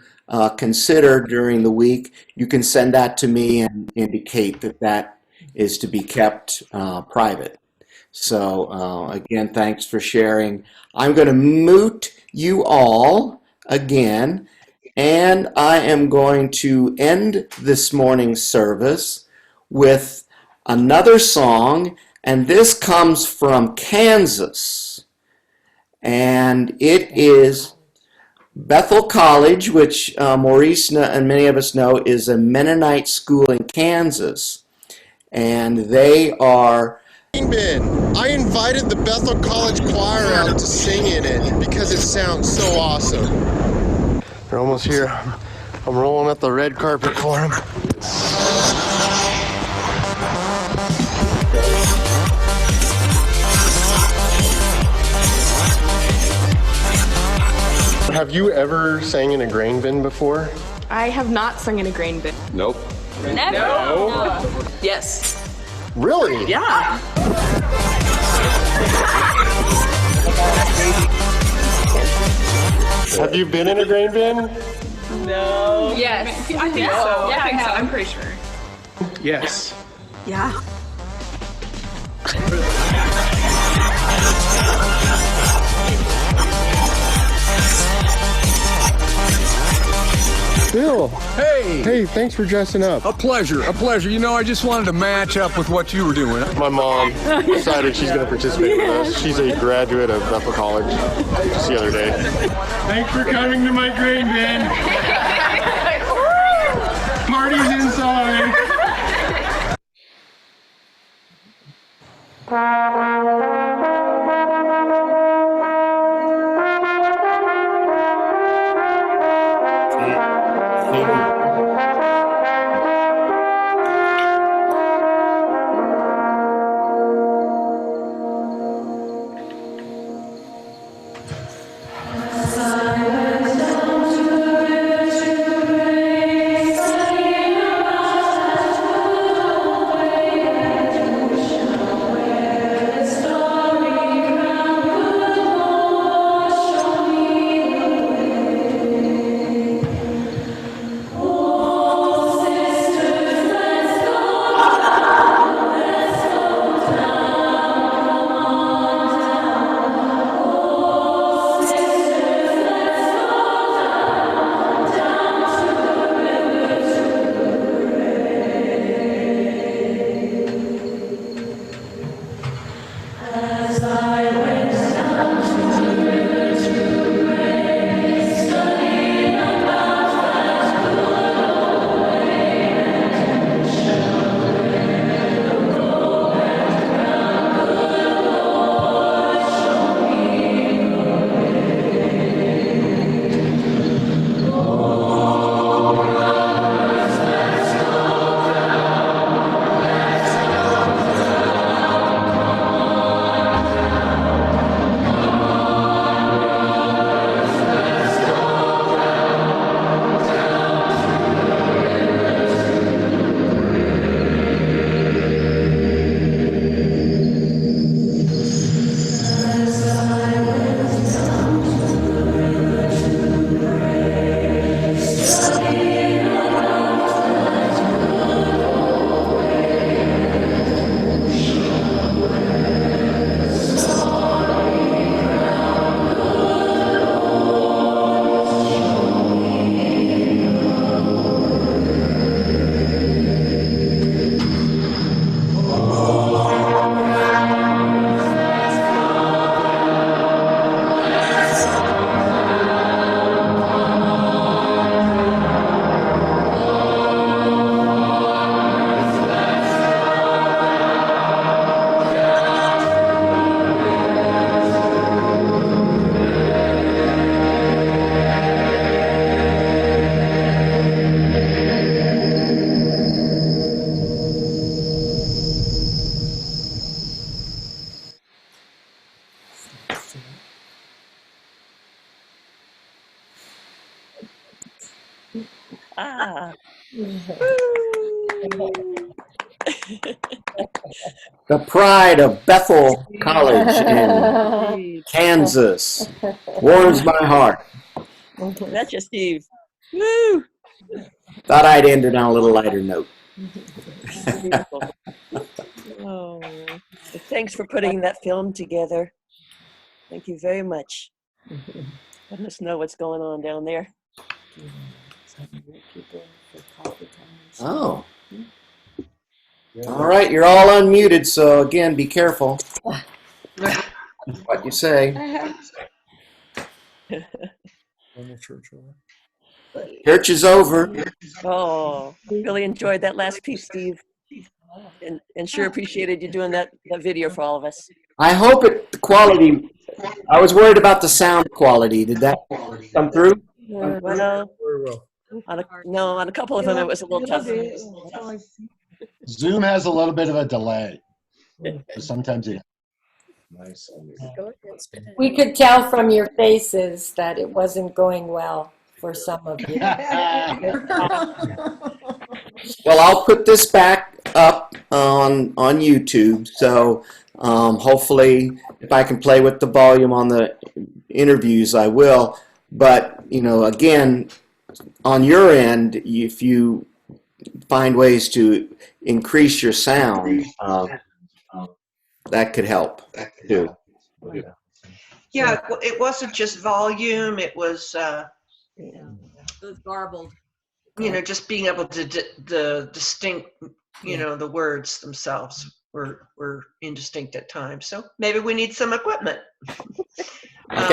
consider during the week, you can send that to me and indicate that that is to be kept private. So again, thanks for sharing. I'm going to mute you all again, and I am going to end this morning's service with another song, and this comes from Kansas, and it is Bethel College, which Maurice and many of us know is a Mennonite school in Kansas, and they are I invited the Bethel College Choir out to sing in it because it sounds so awesome. They're almost here. I'm rolling out the red carpet for them. Have you ever sang in a grain bin before? I have not sung in a grain bin. Nope. Never? No. Yes. Really? Yeah. Have you been in a grain bin? No. Yes. I think so. Yeah, I think so. I'm pretty sure. Yes. Yeah. Bill. Hey. Hey, thanks for dressing up. A pleasure, a pleasure. You know, I just wanted to match up with what you were doing. My mom decided she's going to participate with us. She's a graduate of Bethel College just the other day. Thanks for coming to my grain bin. Party's inside. The pride of Bethel College in Kansas. Warms my heart. That's just Steve. Woo! Thought I'd end it on a little lighter note. Beautiful. Oh, thanks for putting that film together. Thank you very much. Letting us know what's going on down there. Oh. All right, you're all unmuted, so again, be careful what you say. Church is over. Oh, really enjoyed that last piece, Steve. And sure appreciated you doing that video for all of us. I hope the quality, I was worried about the sound quality. Did that come through? Well, on a couple of them, it was a little tough. Zoom has a little bit of a delay. Sometimes it. We could tell from your faces that it wasn't going well for some of you. Well, I'll put this back up on YouTube, so hopefully if I can play with the volume on the interviews, I will. But, you know, again, on your end, if you find ways to increase your sound, that could help too. Yeah, it wasn't just volume, it was it was garbled. You know, just being able to distinct, you know, the words themselves were indistinct at times. So maybe we need some equipment.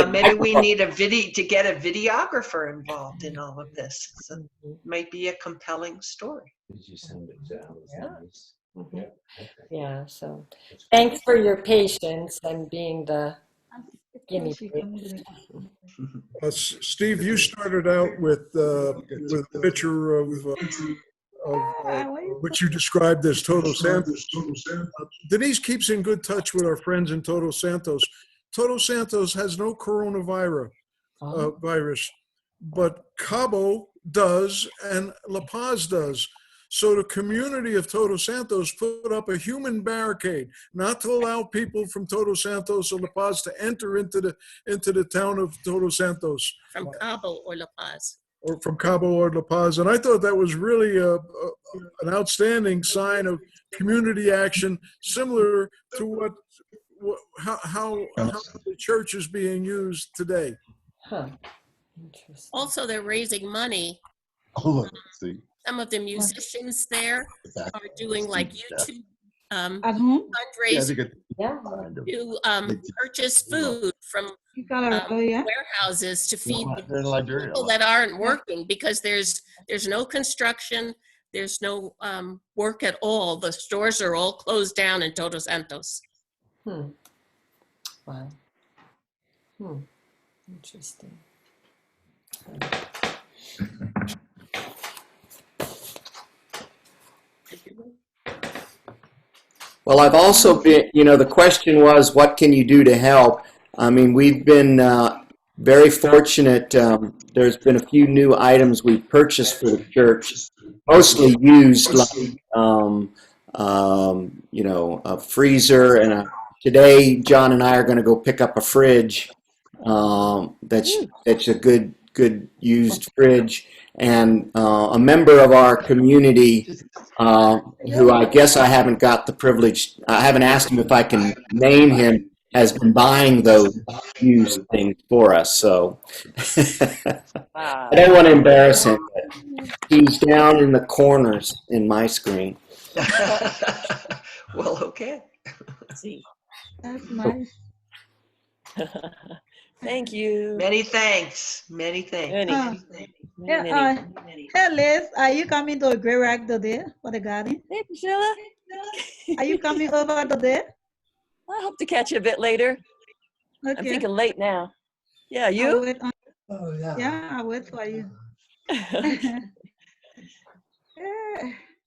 Maybe we need to get a videographer involved in all of this. So it might be a compelling story. Yeah, so thanks for your patience and being the guinea pig. Steve, you started out with a picture of which you described as Todos Santos. Denise keeps in good touch with our friends in Todos Santos. Todos Santos has no coronavirus, virus, but Cabo does and La Paz does. So the community of Todos Santos put up a human barricade, not to allow people from Todos Santos or La Paz to enter into the town of Todos Santos. From Cabo or La Paz. Or from Cabo or La Paz. And I thought that was really an outstanding sign of community action, similar to how the church is being used today. Huh. Interesting. Also, they're raising money. See. Some of the musicians there are doing like YouTube fundraisers to purchase food from warehouses to feed the people that aren't working, because there's no construction, there's no work at all. The stores are all closed down in Todos Santos. Wow. Interesting. Well, I've also been, you know, the question was, what can you do to help? I mean, we've been very fortunate. There's been a few new items we've purchased for the church, mostly used, like, you know, a freezer. And today, John and I are going to go pick up a fridge. That's a good used fridge. And a member of our community, who I guess I haven't got the privilege, I haven't asked him if I can name him, has been buying those used things for us. So I don't want to embarrass him, but he's down in the corners in my screen. Well, okay. See. That's nice. Thank you. Many thanks. Many thanks. Hey, Liz, are you coming to a Great Rock today for the garden? Hey, Priscilla. Are you coming over today? I hope to catch you a bit later. Okay. I'm thinking late now. Yeah, you? Yeah, I'll wait for you. I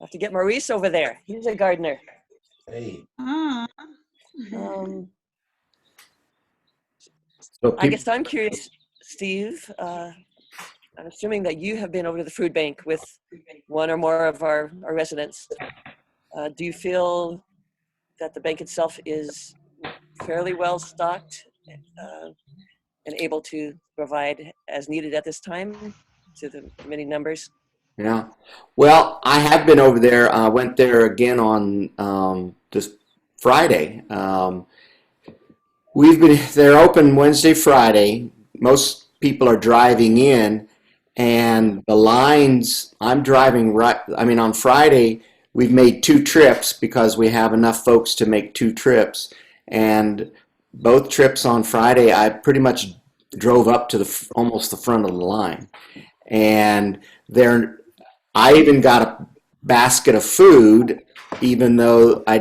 have to get Maurice over there. He's a gardener. Hey. I guess I'm curious, Steve. I'm assuming that you have been over to the food bank with one or more of our residents. Do you feel that the bank itself is fairly well stocked and able to provide as needed at this time to the many numbers? Yeah. Well, I have been over there. I went there again on this Friday. They're open Wednesday, Friday. Most people are driving in, and the lines, I'm driving on Friday, we've made 2 trips because we have enough folks to make 2 trips. And both trips on Friday, I pretty much drove up to almost the front of the line. And I even got a basket of food, even though I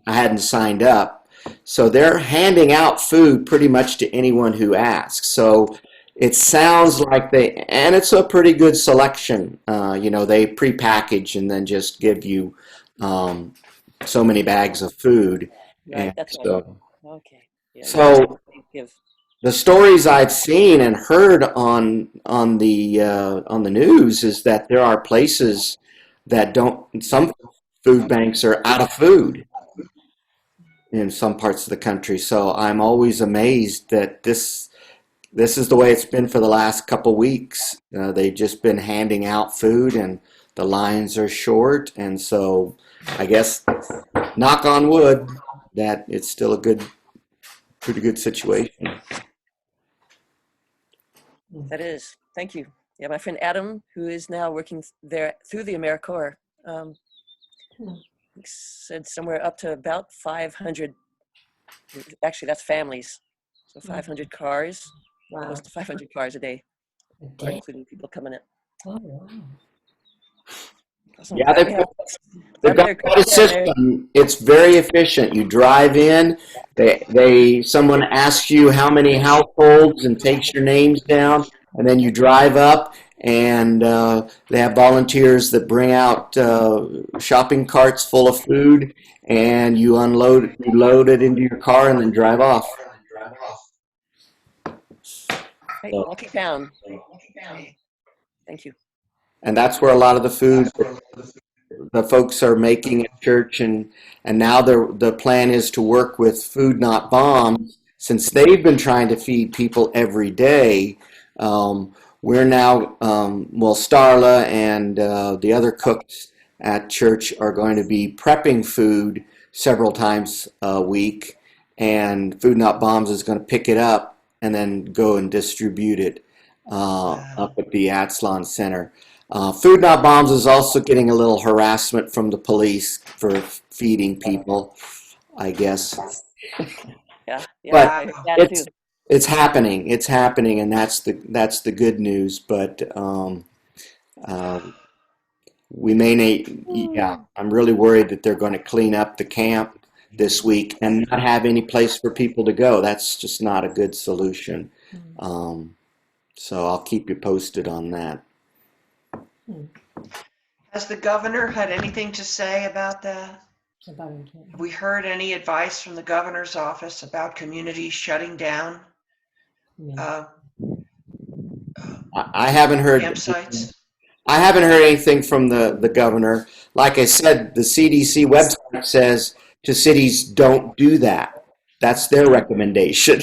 hadn't signed up. So they're handing out food pretty much to anyone who asks. So it sounds like and it's a pretty good selection. They pre-package and then just give you so many bags of food. Right, And that's so, okay. Yeah, so the stories I've seen and heard on the news is that there are places that some food banks are out of food in some parts of the country. So I'm always amazed that this is the way it's been for the last couple weeks. They've just been handing out food and the lines are short. And so I guess, knock on wood, that it's still a pretty good situation. That is. Thank you. Yeah, my friend Adam, who is now working there through the AmeriCorps, said somewhere up to about 500. Actually, that's families. So 500 cars, close to 500 cars a day, including people coming in. Oh, wow. Yeah, they've got a system. It's very efficient. You drive in, someone asks you how many households and takes your names down, and then you drive up, and they have volunteers that bring out shopping carts full of food, and you load it into your car, and then drive off. Hey, Lucky Town. Thank you. And that's where a lot of the food the folks are making at church, and now the plan is to work with Food Not Bombs, since they've been trying to feed people every day. We're now, Starla and the other cooks at church are going to be prepping food several times a week, and Food Not Bombs is going to pick it up and then go and distribute it up at the Atslon Center. Food Not Bombs is also getting a little harassment from the police for feeding people, I guess. Yeah, but it's happening. It's happening, and that's the good news. But we may need. Yeah, I'm really worried that they're going to clean up the camp this week and not have any place for people to go. That's just not a good solution. So I'll keep you posted on that. Has the governor had anything to say about that? Have we heard any advice from the governor's office about communities shutting down I haven't heard campsites? I haven't heard anything from the governor. Like I said, the CDC website says to cities, don't do that. That's their recommendation.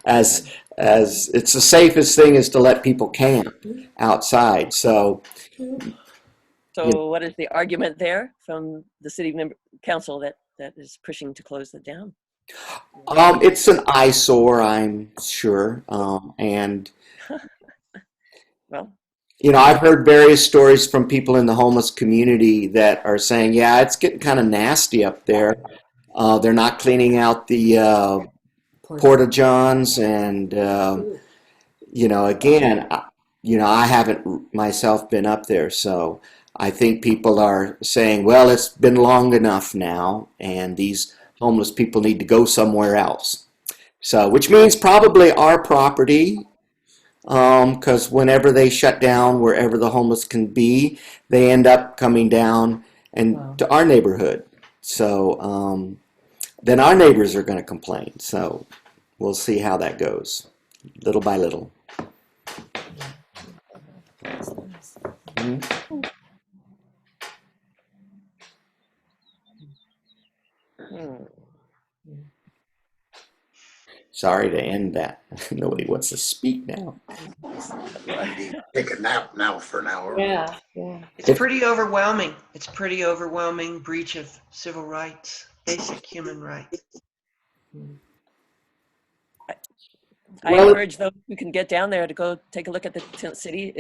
as it's the safest thing is to let people camp outside. So what is the argument there from the city council that is pushing to close it down? It's an eyesore, I'm sure, and well, I've heard various stories from people in the homeless community that are saying, yeah, it's getting kind of nasty up there. They're not cleaning out the porta johns, and again, I haven't myself been up there, so I think people are saying, well, it's been long enough now, and these homeless people need to go somewhere else. So, which means probably our property, because whenever they shut down wherever the homeless can be, they end up coming down to our neighborhood. So then our neighbors are going to complain. So we'll see how that goes, little by little. Sorry to end that. Nobody wants to speak now. Take a nap now for an hour. Yeah. It's pretty overwhelming. It's pretty overwhelming breach of civil rights, basic human rights. I encourage those who can get down there to go take a look at the tent city.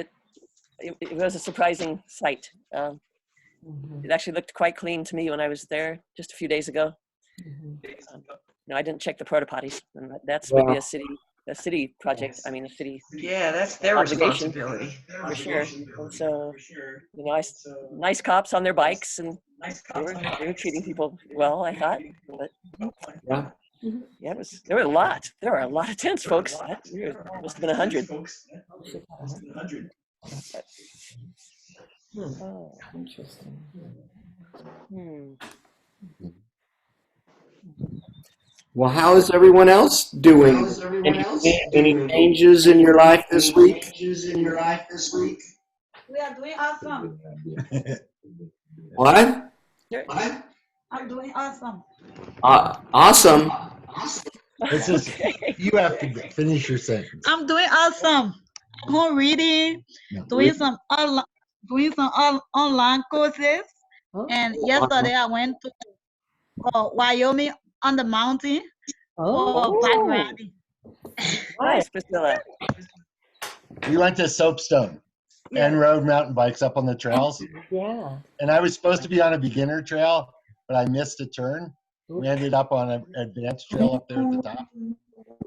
It was a surprising sight. It actually looked quite clean to me when I was there just a few days ago. I didn't check the porta potties, and that's would be a city project. I mean, a city. Yeah, that's their responsibility for sure. And so, nice cops on their bikes, and they were treating people well, I thought. But yeah, there were a lot. There were a lot of tents, folks. There must have been 100. Oh, interesting. Well, how is everyone else doing? Any changes in your life this week? We are doing awesome. What? I'm doing awesome. Awesome. This is, you have to finish your sentence. I'm doing awesome. Home reading, doing some online courses. And yesterday I went to Wyoming on the mountain for bike riding. Nice, Priscilla. We went to Soapstone and rode mountain bikes up on the trails. Yeah. And I was supposed to be on a beginner trail, but I missed a turn. We ended up on an advanced trail up there at the top.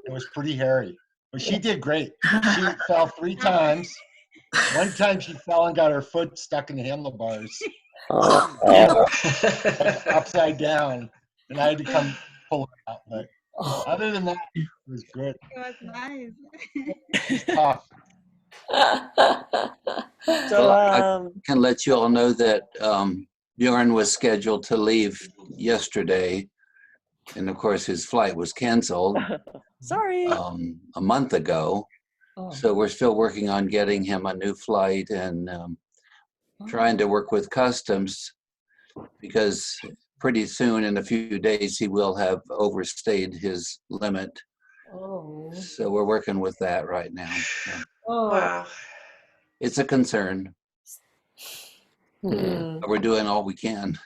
It was pretty hairy, but she did great. She fell 3 times. One time she fell and got her foot stuck in the handlebars. Upside down, and I had to come pull her out. But other than that, it was good. It was nice. It's tough. So, I can let you all know that Bjorn was scheduled to leave yesterday, and of course his flight was canceled. Sorry. A month ago. So we're still working on getting him a new flight and trying to work with customs, because pretty soon, in a few days, he will have overstayed his limit. So we're working with that right now. Wow. It's a concern. But we're doing all we can.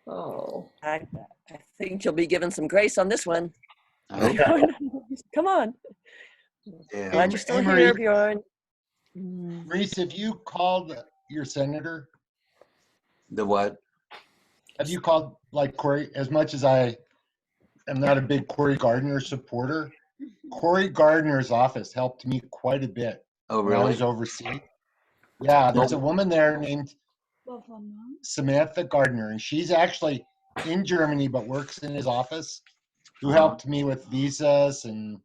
I think you'll be given some grace on this one. Come on. Yeah. Glad you're still Marie, here, Bjorn. Maurice, have you called your senator? The what? Have you called, like, Cory? As much as I am not a big Cory Gardner supporter, Cory Gardner's office helped me quite a bit. Oh, when I really? was overseas. Yeah, there's a woman there named Samantha Gardner, and she's actually in Germany but works in his office, who helped me with visas and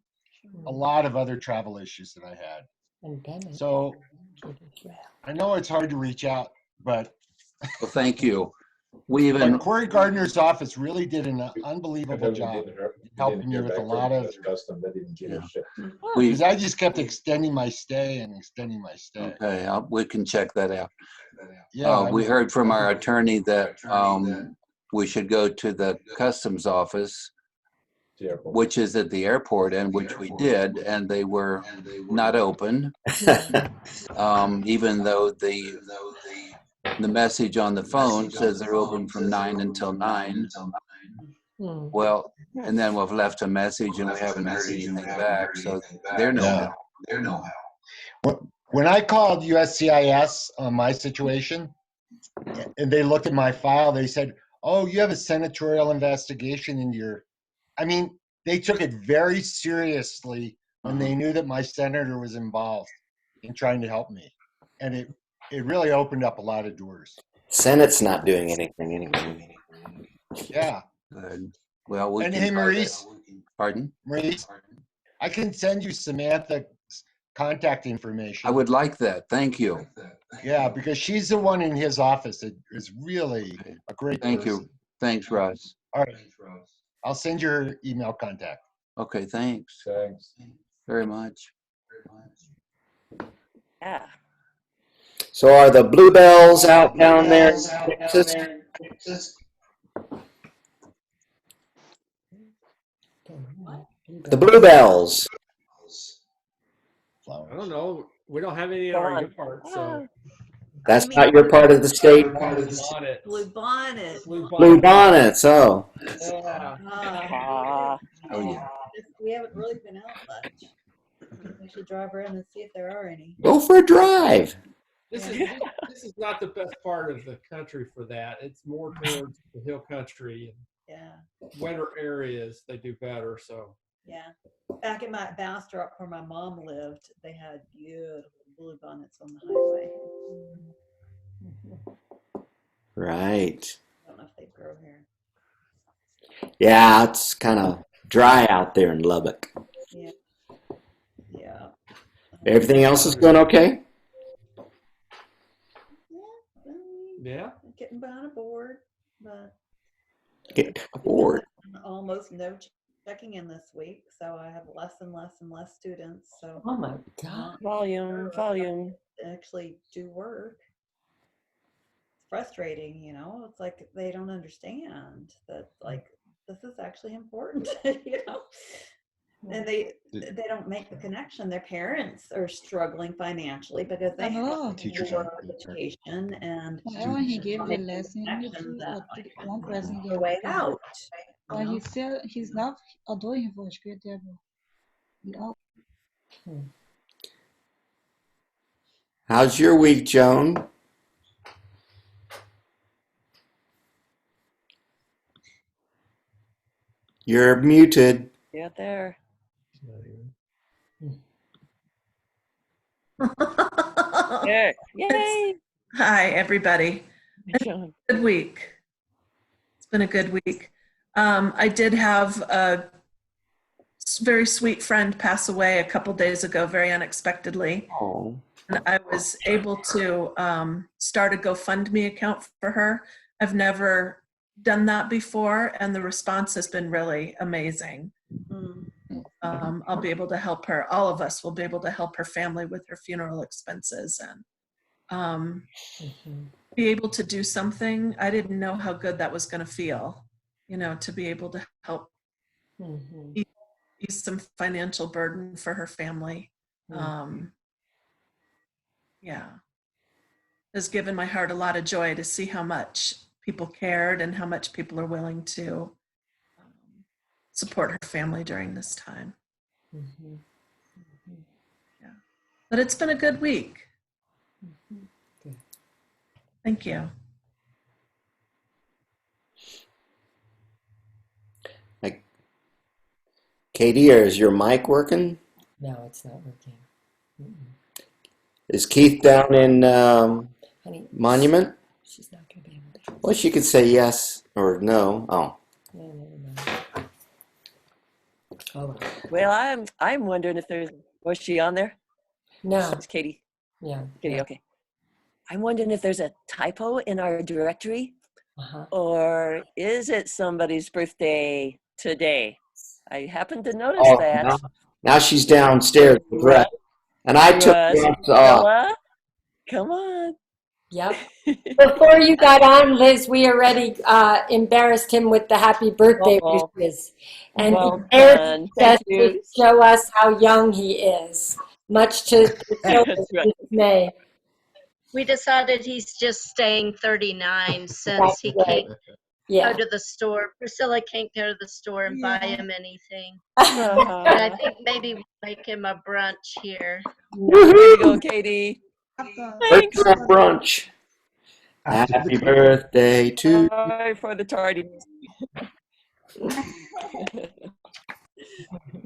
a lot of other travel issues that I had. So I know it's hard to reach out, but Well, thank you. We even Cory Gardner's office really did an unbelievable job helping me with a lot of. Because I just kept extending my stay and extending my stay. Okay, we can check that out. Yeah, we heard from our attorney that we should go to the customs office, which is at the airport, and which we did, and they were not open, even though the message on the phone says they're open from 9 until 9. Well, and then we've left a message and we haven't heard anything back, so they're no help. When I called USCIS on my situation, and they looked at my file, they said, "Oh, you have a senatorial investigation in your." I mean, they took it very seriously when they knew that my senator was involved in trying to help me, and it really opened up a lot of doors. Senate's not doing anything anyway. Yeah. Good. Well, we and can hey, Maurice. Pardon? Maurice, I can send you Samantha's contact information. I would like that. Thank you. Yeah, because she's the one in his office that is really a great Thank person. you. Thanks, Russ. All right. I'll send your email contact. Okay, thanks. Thanks very much. Yeah. So are the bluebells out down there in Texas? The bluebells. I don't know. We don't have any in Go our on. yard, so. That's not your part of the state? Bonnets. Bluebonnet. Blue bonnets, oh. Yeah. Ah. Oh, yeah. We haven't really been out much. We should drive around and see if there are any. Go for a drive. This is not the best part of the country for that. It's more towards the hill country Yeah. and wetter areas. They do better. So. Yeah. Back in my Bastrop where my mom lived, they had beautiful bluebonnets on the highway. Right. I don't know if they grow here. Yeah, it's kind of dry out there in Lubbock. Yeah. Yeah. Everything else is going okay? Yeah. Getting by the board, but Get bored. almost no checking in this week, so I have less and less and less students. So Oh my God. Volume. Actually do work. It's frustrating, you know. It's like they don't understand that like this is actually important, you know. And they don't make the connection. Their parents are struggling financially because they have education and When he gave the make lesson connections that one person the gave way it out. but he said he's not doing for script table. No. How's your week, Joan? You're muted. Get there. There. Yay. Hi, everybody. Good week. It's been a good week. I did have a very sweet friend pass away a couple days ago, very unexpectedly. Oh. And I was able to start a GoFundMe account for her. I've never done that before, and the response has been really amazing. I'll be able to help her. All of us will be able to help her family with her funeral expenses and be able to do something. I didn't know how good that was going to feel, you know, to be able to help ease some financial burden for her family. Yeah, has given my heart a lot of joy to see how much people cared and how much people are willing to support her family during this time. Yeah, but it's been a good week. Thank you. Katie, is your mic working? No, it's not working. Is Keith down in Honey, Monument? she's not going to be able to. Well, she could say yes or no. Oh. Well, I'm wondering if was she on there? No. It's Katie. Yeah. Katie, yeah. okay. I'm wondering if there's a typo in our directory, or is it somebody's birthday today? I happened to notice that. Now she's downstairs with Russ. And I took Russ off. Stella, come on. Yep. Before you got on, Liz, we already embarrassed him with the happy birthday wishes. And he just to show us how young he is, much to Phil's dismay. We decided he's just staying 39 since he can't go to the store. Priscilla can't go to the store and buy him anything. And I think maybe we'll make him a brunch here. There you go, Katie. Thanks. Brunch. Happy birthday to you. Sorry for the tardiness.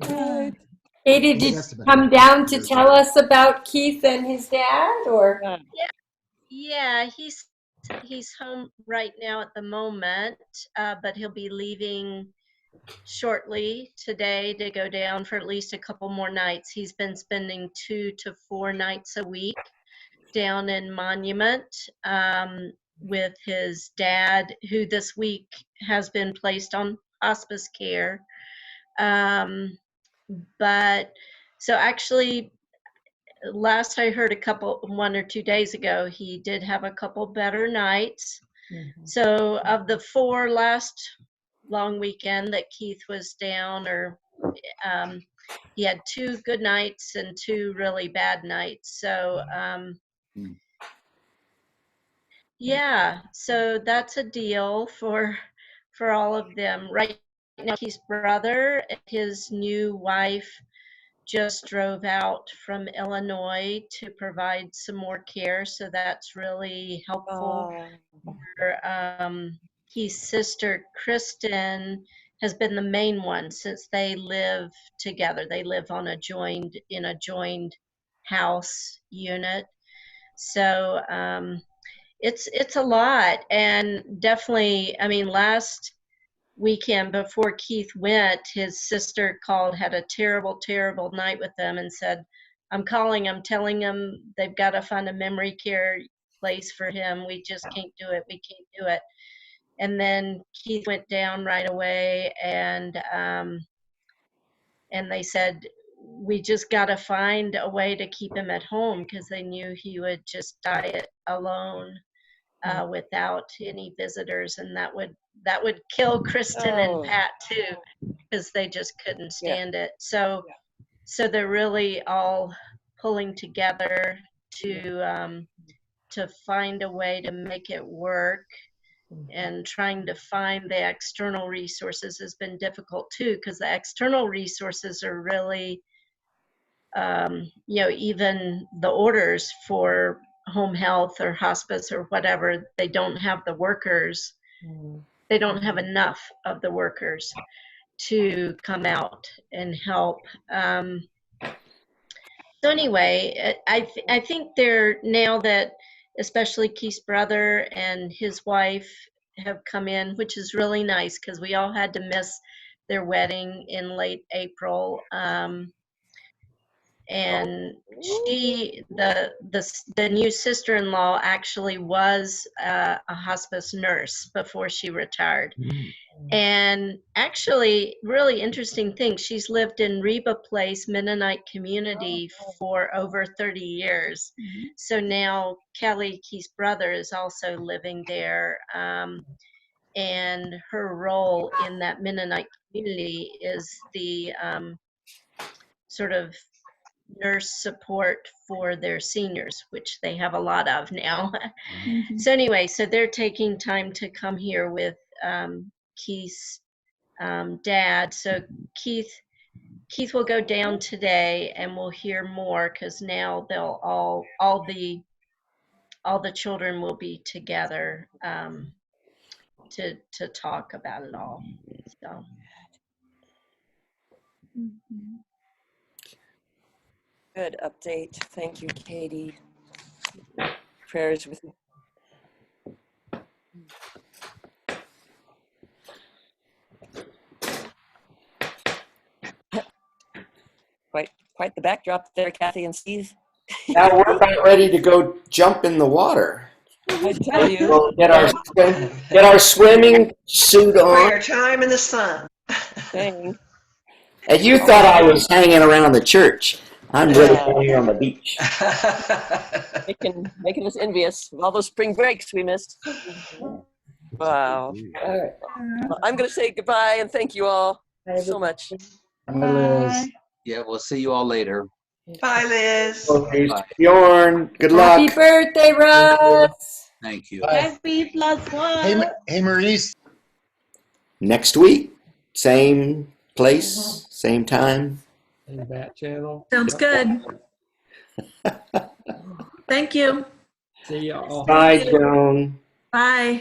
Right. Katie, did you come down to tell us about Keith and his dad, or? Yeah, he's home right now at the moment, but he'll be leaving shortly today to go down for at least a couple more nights. He's been spending 2 to 4 nights a week down in Monument with his dad, who this week has been placed on hospice care. But so actually last I heard one or 2 days ago, he did have a couple better nights. So of the 4 last long weekend that Keith was down, or he had 2 good nights and 2 really bad nights. So yeah, so that's a deal for all of them. Right now, Keith's brother and his new wife just drove out from Illinois to provide some more care, so that's really helpful. His sister Kristen has been the main one since they live together. They live in a joined house unit. So it's a lot, and definitely, I mean, last weekend before Keith went, his sister called, had a terrible, terrible night with them, and said, I'm telling them they've got to find a memory care place for him. We just can't do it. We can't do it. And then Keith went down right away, and they said, we just got to find a way to keep him at home, because they knew he would just die alone without any visitors, and that would kill Kristen and Pat too, because they just couldn't stand it. So they're really all pulling together to find a way to make it work, and trying to find the external resources has been difficult too, because the external resources are really even the orders for home health or hospice or whatever, they don't have the workers. They don't have enough of the workers to come out and help. So anyway, I think they're, now that especially Keith's brother and his wife have come in, which is really nice, because we all had to miss their wedding in late April. And the new sister-in-law actually was a hospice nurse before she retired. And actually, really interesting thing, she's lived in Reba Place Mennonite community for over 30 years. So now Kelly, Keith's brother, is also living there. And her role in that Mennonite community is the sort of nurse support for their seniors, which they have a lot of now. So anyway, so they're taking time to come here with Keith's dad. So Keith will go down today, and we'll hear more, because now they'll all the children will be together to talk about it all. So. Good update. Thank you, Katie. Prayers with you. Quite the backdrop there, Kathy and Steve. Now we're about ready to go jump in the water. I tell you. We'll get our swimming suit on. Prayer time in the sun. Dang. And you thought I was hanging around the church. I'm really down here on the beach. Making us envious of all those spring breaks we missed. Wow. Well, I'm going to say goodbye and thank you all so much. Bye, Liz. Yeah, we'll see you all later. Bye, Liz. Bye. Bjorn, good luck. Happy birthday, Russ. Thank you. Happy +1. Hey, Maurice. Next week, same place, same time. In that channel. Sounds good. Thank you. See y'all. Bye, Joan. Bye.